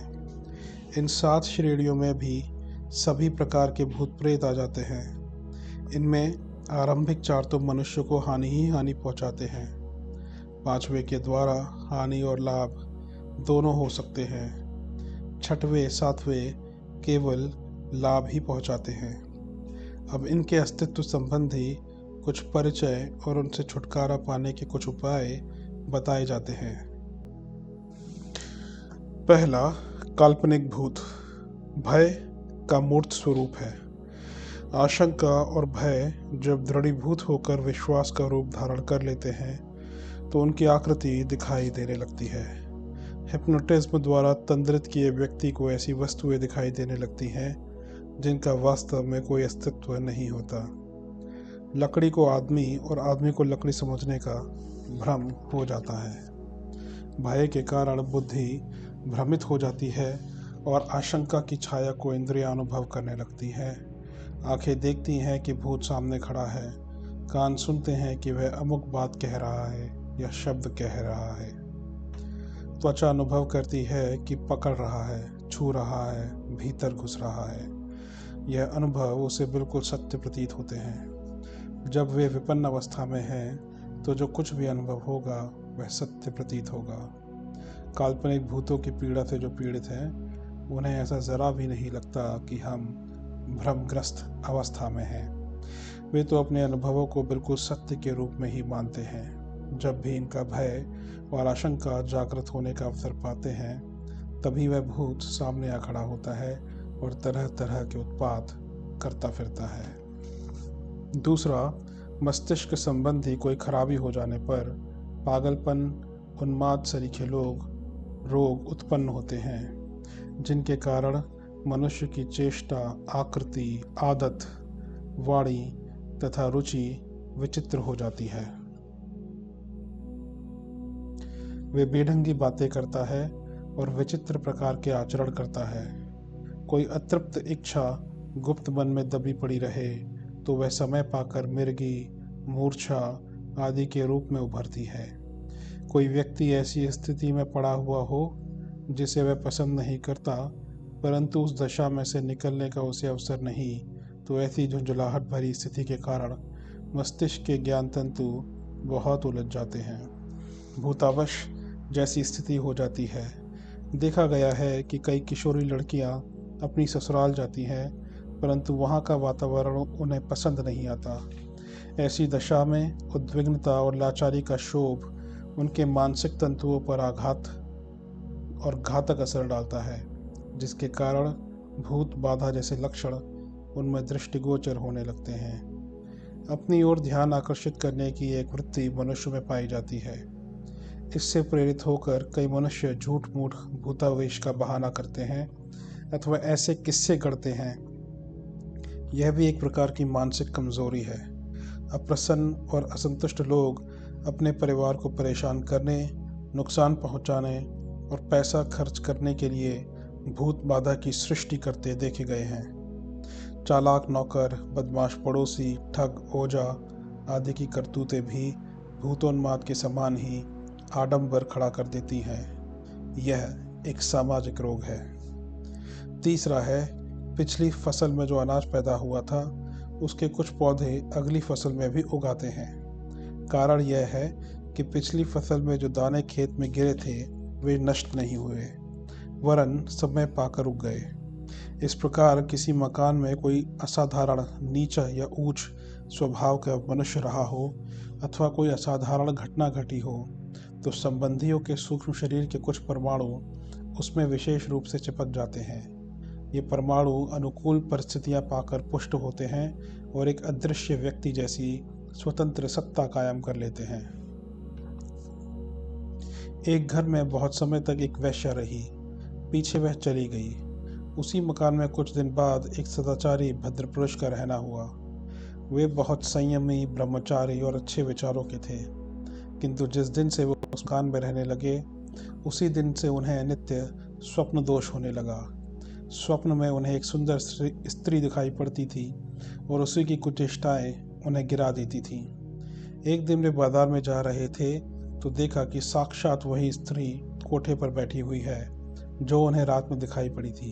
इन 7 श्रेणियों में भी सभी प्रकार के भूत प्रेत आ जाते हैं। इनमें आरंभिक 4 तो मनुष्य को हानि ही हानि पहुंचाते हैं। 5वें के द्वारा हानि और लाभ दोनों हो सकते हैं। 6वें 7वें केवल लाभ ही पहुंचाते हैं। अब इनके अस्तित्व संबंधी कुछ परिचय और उनसे छुटकारा पाने के कुछ उपाय बताए जाते हैं। पहला, काल्पनिक भूत भय का मूर्त स्वरूप है। आशंका और भय जब दृढ़ीभूत होकर विश्वास का रूप धारण कर लेते हैं तो उनकी आकृति दिखाई देने लगती है। हिप्नोटिज्म द्वारा तंत्रित किए व्यक्ति को ऐसी वस्तुएं दिखाई देने लगती हैं जिनका वास्तव में कोई अस्तित्व नहीं होता। लकड़ी को आदमी और आदमी को लकड़ी समझने का भ्रम हो जाता है। भय के कारण बुद्धि भ्रमित हो जाती है और आशंका की छाया को इंद्रियां अनुभव करने लगती है। आंखें देखती हैं कि भूत सामने खड़ा है, कान सुनते हैं कि वह अमुक बात कह रहा है या शब्द कह रहा है, त्वचा अनुभव करती है कि पकड़ रहा है, छू रहा है, भीतर घुस रहा है। यह अनुभव उसे बिल्कुल सत्य प्रतीत होते हैं। जब वे विपन्न अवस्था में हैं तो जो कुछ भी अनुभव होगा वह सत्य प्रतीत होगा। काल्पनिक भूतों की पीड़ा से जो पीड़ित हैं, उन्हें ऐसा जरा भी नहीं लगता कि हम भ्रमग्रस्त अवस्था में हैं। वे तो अपने अनुभवों को बिल्कुल सत्य के रूप में ही मानते हैं। जब भी इनका भय और आशंका जागृत होने का अवसर पाते हैं, तभी वह भूत सामने आ खड़ा होता है और तरह तरह के उत्पात करता फिरता है। दूसरा, मस्तिष्क संबंधी कोई खराबी हो जाने पर पागलपन, उन्माद सरीखे रोग उत्पन्न होते हैं, जिनके कारण मनुष्य की चेष्टा, आकृति, आदत, वाणी तथा रुचि विचित्र हो जाती है। वे बेढंगी बातें करता है और विचित्र प्रकार के आचरण करता है। कोई अतृप्त इच्छा गुप्त मन में दबी पड़ी रहे तो वह समय पाकर मिर्गी, मूर्छा आदि के रूप में उभरती है। कोई व्यक्ति ऐसी स्थिति में पड़ा हुआ हो जिसे वह पसंद नहीं करता, परंतु उस दशा में से निकलने का उसे अवसर नहीं, तो ऐसी झुंझुलाहट भरी स्थिति के कारण मस्तिष्क के ज्ञान तंतु बहुत उलझ जाते हैं। भूतावश जैसी स्थिति हो जाती है। देखा गया है कि कई किशोरी लड़कियां अपनी ससुराल जाती हैं, परंतु वहां का वातावरण उन्हें पसंद नहीं आता। ऐसी दशा में उद्विग्नता और लाचारी का क्षोभ उनके मानसिक तंतुओं पर आघात और घातक असर डालता है, जिसके कारण भूत बाधा जैसे लक्षण उनमें दृष्टिगोचर होने लगते हैं। अपनी ओर ध्यान आकर्षित करने की एक वृत्ति मनुष्य में पाई जाती है। इससे प्रेरित होकर कई मनुष्य झूठ मूठ भूतावेश का बहाना करते हैं अथवा ऐसे किस्से गढ़ते हैं। यह भी एक प्रकार की मानसिक कमजोरी है। अप्रसन्न और असंतुष्ट लोग अपने परिवार को परेशान करने, नुकसान पहुंचाने और पैसा खर्च करने के लिए भूत बाधा की सृष्टि करते देखे गए हैं। चालाक नौकर, बदमाश पड़ोसी, ठग, ओझा आदि की करतूतें भी भूतोन्माद के समान ही आडंबर खड़ा कर देती हैं। यह एक सामाजिक रोग है। तीसरा है, पिछली फसल में जो अनाज पैदा हुआ था उसके कुछ पौधे अगली फसल में भी उगाते हैं। कारण यह है कि पिछली फसल में जो दाने खेत में गिरे थे वे नष्ट नहीं हुए, वरन समय पाकर उग गए। इस प्रकार किसी मकान में कोई असाधारण, नीचा या ऊंच स्वभाव का मनुष्य रहा हो अथवा कोई असाधारण घटना घटी हो, तो संबंधियों के सूक्ष्म शरीर के कुछ परमाणु उसमें विशेष रूप से चिपक जाते हैं। ये परमाणु अनुकूल परिस्थितियां पाकर पुष्ट होते हैं और एक अदृश्य व्यक्ति जैसी स्वतंत्र सत्ता कायम कर लेते हैं। एक घर में बहुत समय तक एक वेश्या रही, पीछे वह चली गई। उसी मकान में कुछ दिन बाद एक सदाचारी भद्र पुरुष का रहना हुआ। वे बहुत संयमी, ब्रह्मचारी और अच्छे विचारों के थे, किंतु जिस दिन से वो उस मकान में रहने लगे उसी दिन से उन्हें नित्य स्वप्न दोष होने लगा। स्वप्न में उन्हें एक सुंदर स्त्री दिखाई पड़ती थी और उसी की कुछ चेष्टाएं उन्हें गिरा देती थीं। एक दिन वे बाजार में जा रहे थे तो देखा कि साक्षात वही स्त्री कोठे पर बैठी हुई है जो उन्हें रात में दिखाई पड़ी थी।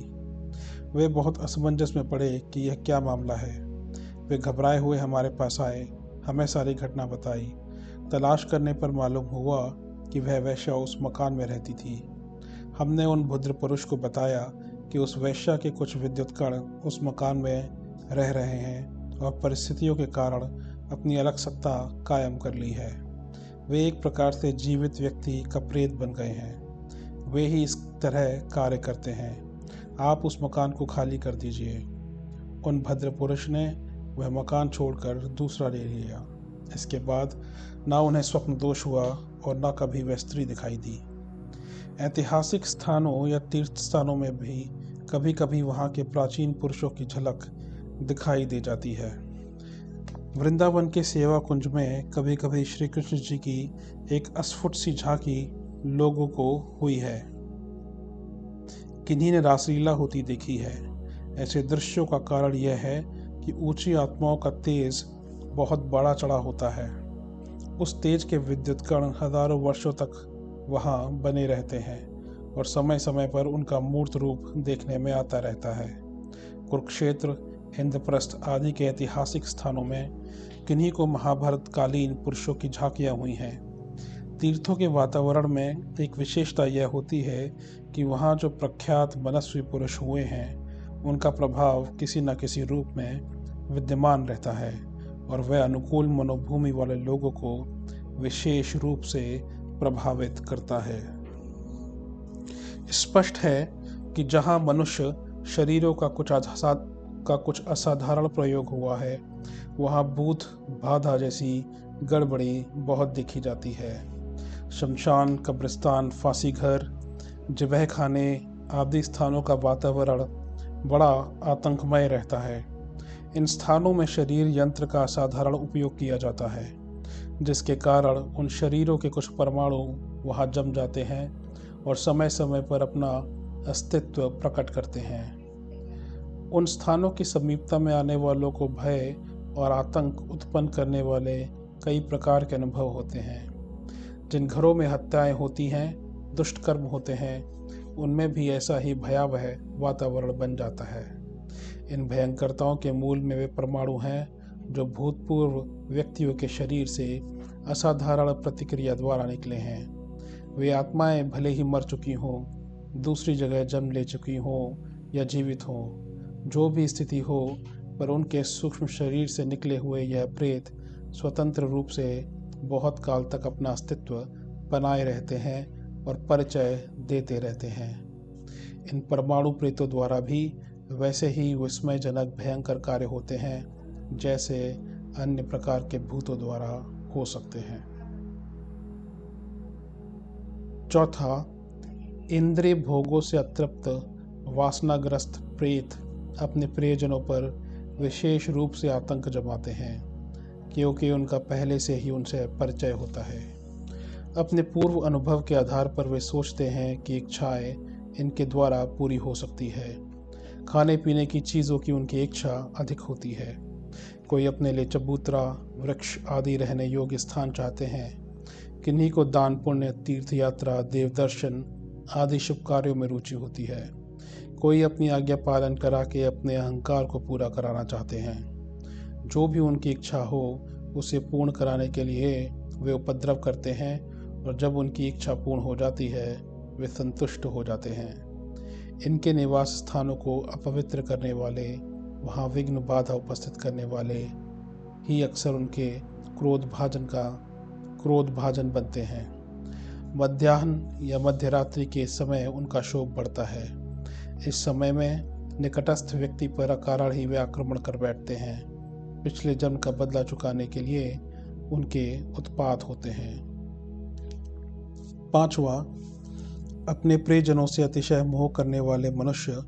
वे बहुत असमंजस में पड़े कि यह क्या मामला है। वे घबराए हुए हमारे पास आए, हमें सारी घटना बताई। तलाश करने पर मालूम हुआ कि वह वेश्या उस मकान में रहती थी। हमने उन भद्र पुरुष को बताया कि उस वेश्या के कुछ विद्युत कण उस मकान में रह रहे हैं और परिस्थितियों के कारण अपनी अलग सत्ता कायम कर ली है। वे एक प्रकार से जीवित व्यक्ति का प्रेत बन गए हैं। वे ही इस तरह कार्य करते हैं। आप उस मकान को खाली कर दीजिए। उन भद्र पुरुष ने वह मकान छोड़कर दूसरा ले लिया। इसके बाद ना उन्हें स्वप्न दोष हुआ और ना कभी वह स्त्री दिखाई दी। ऐतिहासिक स्थानों या तीर्थ स्थानों में भी कभी कभी वहाँ के प्राचीन पुरुषों की झलक दिखाई दे जाती है। वृंदावन के सेवा कुंज में कभी कभी श्री कृष्ण जी की एक अस्फुट सी झांकी लोगों को हुई है। किन्हीं ने रासलीला होती देखी है। ऐसे दृश्यों का कारण यह है कि ऊंची आत्माओं का तेज बहुत बड़ा चढ़ा होता है। उस तेज के विद्युत कण हजारों वर्षों तक वहाँ बने रहते हैं और समय समय पर उनका मूर्त रूप देखने में आता रहता है। कुरुक्षेत्र, इंद्रप्रस्थ आदि के ऐतिहासिक स्थानों में किन्हीं को महाभारत कालीन पुरुषों की झांकियां हुई हैं। तीर्थों के वातावरण में एक विशेषता यह होती है कि वहाँ जो प्रख्यात मनस्वी पुरुष हुए हैं उनका प्रभाव किसी न किसी रूप में विद्यमान रहता है और वह अनुकूल मनोभूमि वाले लोगों को विशेष रूप से प्रभावित करता है। स्पष्ट है कि जहाँ मनुष्य शरीरों का कुछ असाधारण प्रयोग हुआ है वहाँ भूत बाधा जैसी गड़बड़ी बहुत देखी जाती है। शमशान, कब्रिस्तान, फांसी घर, जबह खाने आदि स्थानों का वातावरण बड़ा आतंकमय रहता है। इन स्थानों में शरीर यंत्र का असाधारण उपयोग किया जाता है, जिसके कारण उन शरीरों के कुछ परमाणु वहाँ जम जाते हैं और समय समय पर अपना अस्तित्व प्रकट करते हैं। उन स्थानों की समीपता में आने वालों को भय और आतंक उत्पन्न करने वाले कई प्रकार के अनुभव होते हैं। जिन घरों में हत्याएं होती हैं, दुष्ट कर्म होते हैं, उनमें भी ऐसा ही भयावह वातावरण बन जाता है। इन भयंकरताओं के मूल में वे परमाणु हैं जो भूतपूर्व व्यक्तियों के शरीर से असाधारण प्रतिक्रिया द्वारा निकले हैं। वे आत्माएं भले ही मर चुकी हों, दूसरी जगह जन्म ले चुकी हों या जीवित हों, जो भी स्थिति हो, पर उनके सूक्ष्म शरीर से निकले हुए यह प्रेत स्वतंत्र रूप से बहुत काल तक अपना अस्तित्व बनाए रहते हैं और परिचय देते रहते हैं। इन परमाणु प्रेतों द्वारा भी वैसे ही विस्मयजनक भयंकर कार्य होते हैं जैसे अन्य प्रकार के भूतों द्वारा हो सकते हैं। चौथा, इंद्रिय भोगों से अतृप्त वासनाग्रस्त प्रेत अपने प्रियजनों पर विशेष रूप से आतंक जमाते हैं, क्योंकि उनका पहले से ही उनसे परिचय होता है। अपने पूर्व अनुभव के आधार पर वे सोचते हैं कि इच्छाएं इनके द्वारा पूरी हो सकती है। खाने पीने की चीज़ों की उनकी इच्छा अधिक होती है। कोई अपने लिए चबूतरा, वृक्ष आदि रहने योग्य स्थान चाहते हैं। किन्हीं को दान पुण्य, तीर्थ यात्रा, देव दर्शन आदि शुभ कार्यों में रुचि होती है। कोई अपनी आज्ञा पालन करा के अपने अहंकार को पूरा कराना चाहते हैं। जो भी उनकी इच्छा हो उसे पूर्ण कराने के लिए वे उपद्रव करते हैं और जब उनकी इच्छा पूर्ण हो जाती है वे संतुष्ट हो जाते हैं। इनके निवास स्थानों को अपवित्र करने वाले, वहाँ विघ्न बाधा उपस्थित करने वाले ही अक्सर उनके क्रोध भाजन बनते हैं। मध्याह्न या मध्य रात्रि के समय उनका शोक बढ़ता है। इस समय में निकटस्थ व्यक्ति पर अकारण ही वे आक्रमण कर बैठते हैं। पिछले जन्म का बदला चुकाने के लिए उनके उत्पात होते हैं। पांचवा, अपने प्रियजनों से अतिशय मोह करने वाले मनुष्य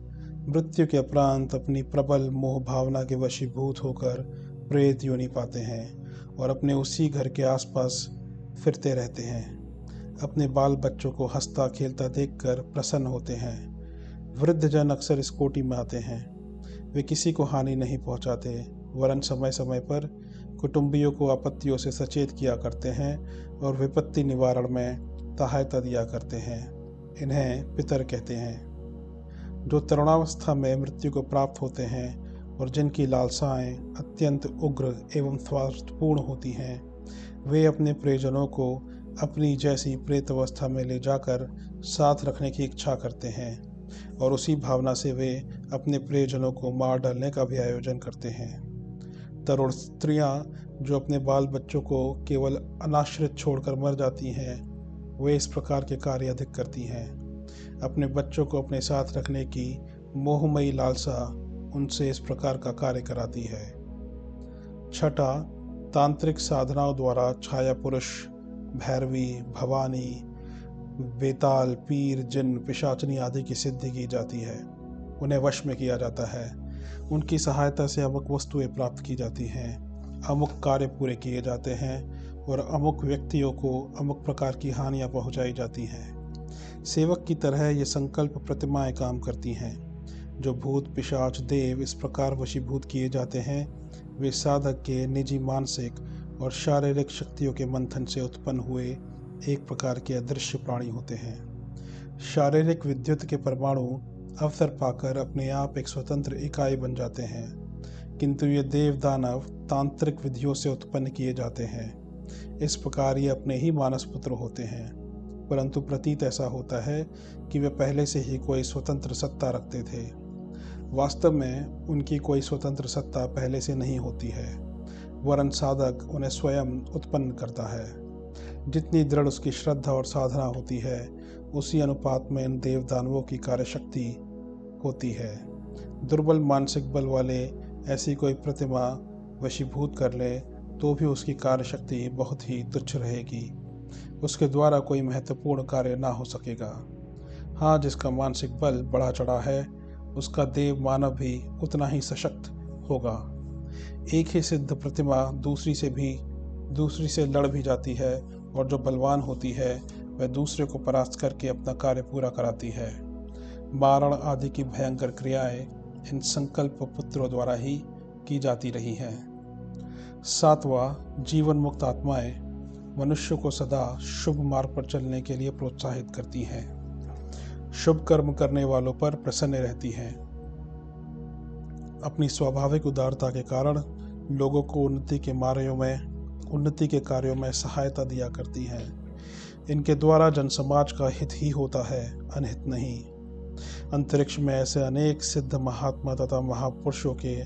मृत्यु के उपरांत अपनी प्रबल मोह भावना के वशीभूत होकर प्रेत योनि पाते हैं और अपने उसी घर के आसपास फिरते रहते हैं। अपने बाल बच्चों को हंसता खेलता देखकर प्रसन्न होते हैं। वृद्ध जन अक्सर इस कोटि में आते हैं। वे किसी को हानि नहीं पहुंचाते, वरन समय समय पर कुटुंबियों को आपत्तियों से सचेत किया करते हैं और विपत्ति निवारण में सहायता दिया करते हैं। इन्हें पितर कहते हैं। जो तरुणावस्था में मृत्यु को प्राप्त होते हैं और जिनकी लालसाएं अत्यंत उग्र एवं स्वार्थपूर्ण होती हैं, वे अपने प्रियजनों को अपनी जैसी प्रेत अवस्था में ले जाकर साथ रखने की इच्छा करते हैं और उसी भावना से वे अपने प्रियजनों को मार डालने का भी आयोजन करते हैं। तरुण स्त्रियां जो अपने बाल बच्चों को केवल अनाश्रित छोड़कर मर जाती हैं, वे इस प्रकार के कार्य अधिक करती हैं। अपने बच्चों को अपने साथ रखने की मोहमयी लालसा उनसे इस प्रकार का कार्य कराती है। छठा, तांत्रिक साधनाओं द्वारा छाया पुरुष, भैरवी, भवानी, बेताल, पीर, जिन, पिशाचनी आदि की सिद्धि की जाती है। उन्हें वश में किया जाता है। उनकी सहायता से अमुक वस्तुएं प्राप्त की जाती हैं, अमुक कार्य पूरे किए जाते हैं और अमुक व्यक्तियों को अमुक प्रकार की हानियां पहुंचाई जाती हैं। सेवक की तरह ये संकल्प प्रतिमाएं काम करती हैं। जो भूत पिशाच देव इस प्रकार वशीभूत किए जाते हैं, वे साधक के निजी मानसिक और शारीरिक शक्तियों के मंथन से उत्पन्न हुए एक प्रकार के अदृश्य प्राणी होते हैं। शारीरिक विद्युत के परमाणु अवसर पाकर अपने आप एक स्वतंत्र इकाई बन जाते हैं, किंतु ये देव दानव तांत्रिक विधियों से उत्पन्न किए जाते हैं। इस प्रकार ये अपने ही मानस पुत्र होते हैं, परंतु प्रतीत ऐसा होता है कि वे पहले से ही कोई स्वतंत्र सत्ता रखते थे। वास्तव में उनकी कोई स्वतंत्र सत्ता पहले से नहीं होती है, वरन साधक उन्हें स्वयं उत्पन्न करता है। जितनी दृढ़ उसकी श्रद्धा और साधना होती है, उसी अनुपात में इन देव दानवों की कार्यशक्ति होती है। दुर्बल मानसिक बल वाले ऐसी कोई प्रतिमा वशीभूत कर ले तो भी उसकी कार्यशक्ति बहुत ही तुच्छ रहेगी, उसके द्वारा कोई महत्वपूर्ण कार्य ना हो सकेगा। हाँ, जिसका मानसिक बल बढ़ा चढ़ा है, उसका देव मानव भी उतना ही सशक्त होगा। एक ही सिद्ध प्रतिमा दूसरी से लड़ भी जाती है, और जो बलवान होती है वह दूसरे को परास्त करके अपना कार्य पूरा कराती है। मारण आदि की भयंकर क्रियाएं इन संकल्प पुत्रों द्वारा ही की जाती रही हैं। 7वां, जीवन मुक्त आत्माएं मनुष्य को सदा शुभ मार्ग पर चलने के लिए प्रोत्साहित करती हैं। शुभ कर्म करने वालों पर प्रसन्न रहती हैं। अपनी स्वाभाविक उदारता के कारण लोगों को उन्नति के कार्यों में सहायता दिया करती हैं। इनके द्वारा जनसमाज का हित ही होता है, अनहित नहीं। अंतरिक्ष में ऐसे अनेक सिद्ध महात्मा तथा महापुरुषों के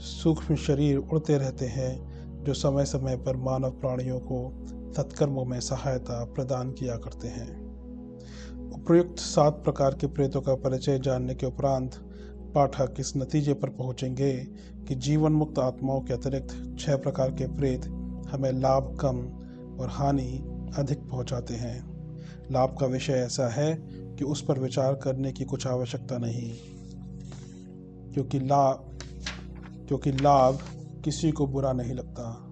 सूक्ष्म शरीर उड़ते रहते हैं, जो समय समय पर मानव प्राणियों को सत्कर्मों में सहायता प्रदान किया करते हैं। उपयुक्त 7 प्रकार के प्रेतों का परिचय जानने के उपरांत पाठक इस नतीजे पर पहुंचेंगे कि जीवन मुक्त आत्माओं के अतिरिक्त 6 प्रकार के प्रेत हमें लाभ कम और हानि अधिक पहुंचाते हैं। लाभ का विषय ऐसा है कि उस पर विचार करने की कुछ आवश्यकता नहीं, क्योंकि लाभ किसी को बुरा नहीं लगता।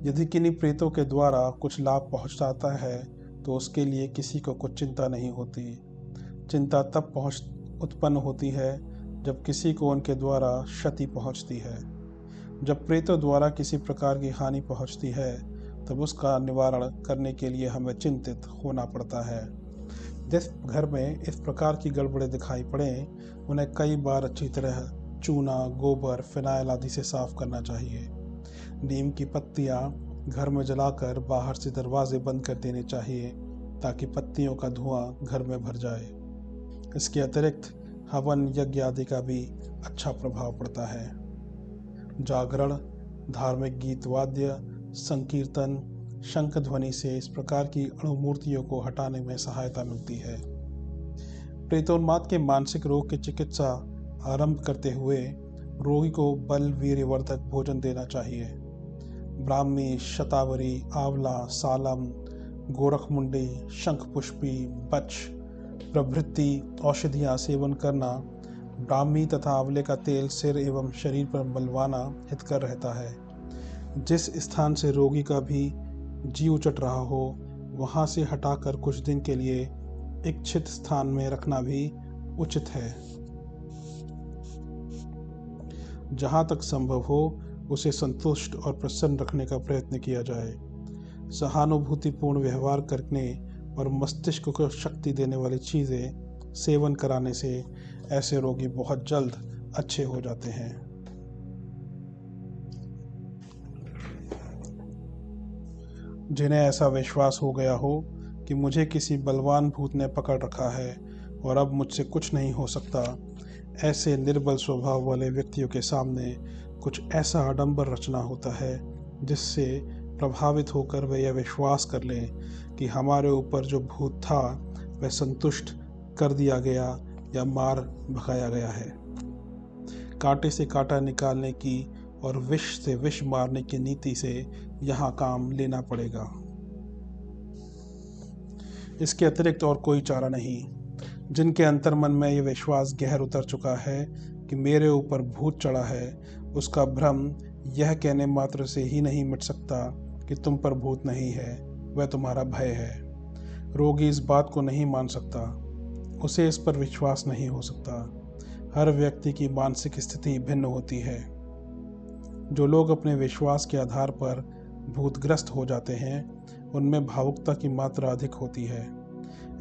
यदि किन्हीं प्रेतों के द्वारा कुछ लाभ पहुंचाता है तो उसके लिए किसी को कुछ चिंता नहीं होती। चिंता तब उत्पन्न होती है जब किसी को उनके द्वारा क्षति पहुंचती है। जब प्रेतों द्वारा किसी प्रकार की हानि पहुंचती है, तब उसका निवारण करने के लिए हमें चिंतित होना पड़ता है। जिस घर में इस प्रकार की गड़बड़े दिखाई पड़े, उन्हें कई बार अच्छी तरह चूना, गोबर, फिनाइल आदि से साफ करना चाहिए। नीम की पत्तियां घर में जलाकर बाहर से दरवाजे बंद कर देने चाहिए, ताकि पत्तियों का धुआं घर में भर जाए। इसके अतिरिक्त हवन यज्ञ आदि का भी अच्छा प्रभाव पड़ता है। जागरण, धार्मिक गीत वाद्य, संकीर्तन, शंख ध्वनि से इस प्रकार की अणुमूर्तियों को हटाने में सहायता मिलती है। प्रेतोन्माद के मानसिक रोग की चिकित्सा आरंभ करते हुए रोगी को बल वीर्यवर्धक भोजन देना चाहिए। ब्राह्मी, शतावरी, आंवला, सालम, गोरखमुंडी, शंखपुष्पी, बच प्रभृति औषधियां सेवन करना, ब्राह्मी तथा आंवले का तेल सिर एवं शरीर पर मलवाना हितकर रहता है। जिस स्थान से रोगी का भी जी उचट रहा हो, वहां से हटाकर कुछ दिन के लिए इच्छित स्थान में रखना भी उचित है। जहां तक संभव हो उसे संतुष्ट और प्रसन्न रखने का प्रयत्न किया जाए। सहानुभूतिपूर्ण व्यवहार करने और मस्तिष्क को शक्ति देने वाली चीज़ें सेवन कराने से ऐसे रोगी बहुत जल्द अच्छे हो जाते हैं। जिन्हें ऐसा विश्वास हो गया हो कि मुझे किसी बलवान भूत ने पकड़ रखा है और अब मुझसे कुछ नहीं हो सकता, ऐसे निर्बल स्वभाव वाले व्यक्तियों के सामने कुछ ऐसा आडंबर रचना होता है जिससे प्रभावित होकर वे यह विश्वास कर लें कि हमारे ऊपर जो भूत था वह संतुष्ट कर दिया गया या मार भगाया गया है। कांटे से कांटा निकालने की और विष से विष मारने की नीति से यहाँ काम लेना पड़ेगा। इसके अतिरिक्त और कोई चारा नहीं। जिनके अंतर्मन में ये विश्वास गहर उतर चुका है कि मेरे ऊपर भूत चढ़ा है, उसका भ्रम यह कहने मात्र से ही नहीं मिट सकता कि तुम पर भूत नहीं है, वह तुम्हारा भय है। रोगी इस बात को नहीं मान सकता, उसे इस पर विश्वास नहीं हो सकता। हर व्यक्ति की मानसिक स्थिति भिन्न होती है। जो लोग अपने विश्वास के आधार पर भूतग्रस्त हो जाते हैं, उनमें भावुकता की मात्रा अधिक होती है।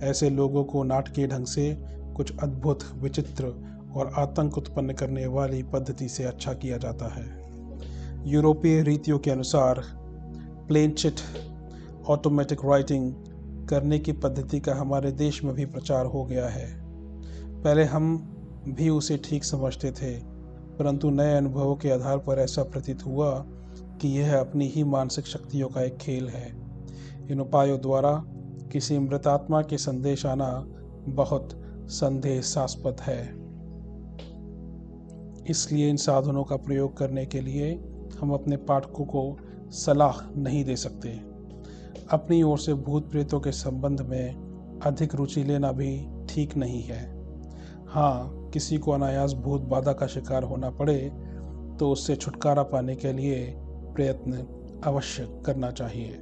ऐसे लोगों को नाटकीय ढंग से कुछ अद्भुत, विचित्र और आतंक उत्पन्न करने वाली पद्धति से अच्छा किया जाता है। यूरोपीय रीतियों के अनुसार प्लेन चिट ऑटोमेटिक राइटिंग करने की पद्धति का हमारे देश में भी प्रचार हो गया है। पहले हम भी उसे ठीक समझते थे, परंतु नए अनुभवों के आधार पर ऐसा प्रतीत हुआ कि यह अपनी ही मानसिक शक्तियों का एक खेल है। इन उपायों द्वारा किसी मृतात्मा के संदेश आना बहुत संदेहास्पद है। इसलिए इन साधनों का प्रयोग करने के लिए हम अपने पाठकों को सलाह नहीं दे सकते। अपनी ओर से भूत प्रेतों के संबंध में अधिक रुचि लेना भी ठीक नहीं है। हाँ, किसी को अनायास भूत बाधा का शिकार होना पड़े तो उससे छुटकारा पाने के लिए प्रयत्न अवश्य करना चाहिए।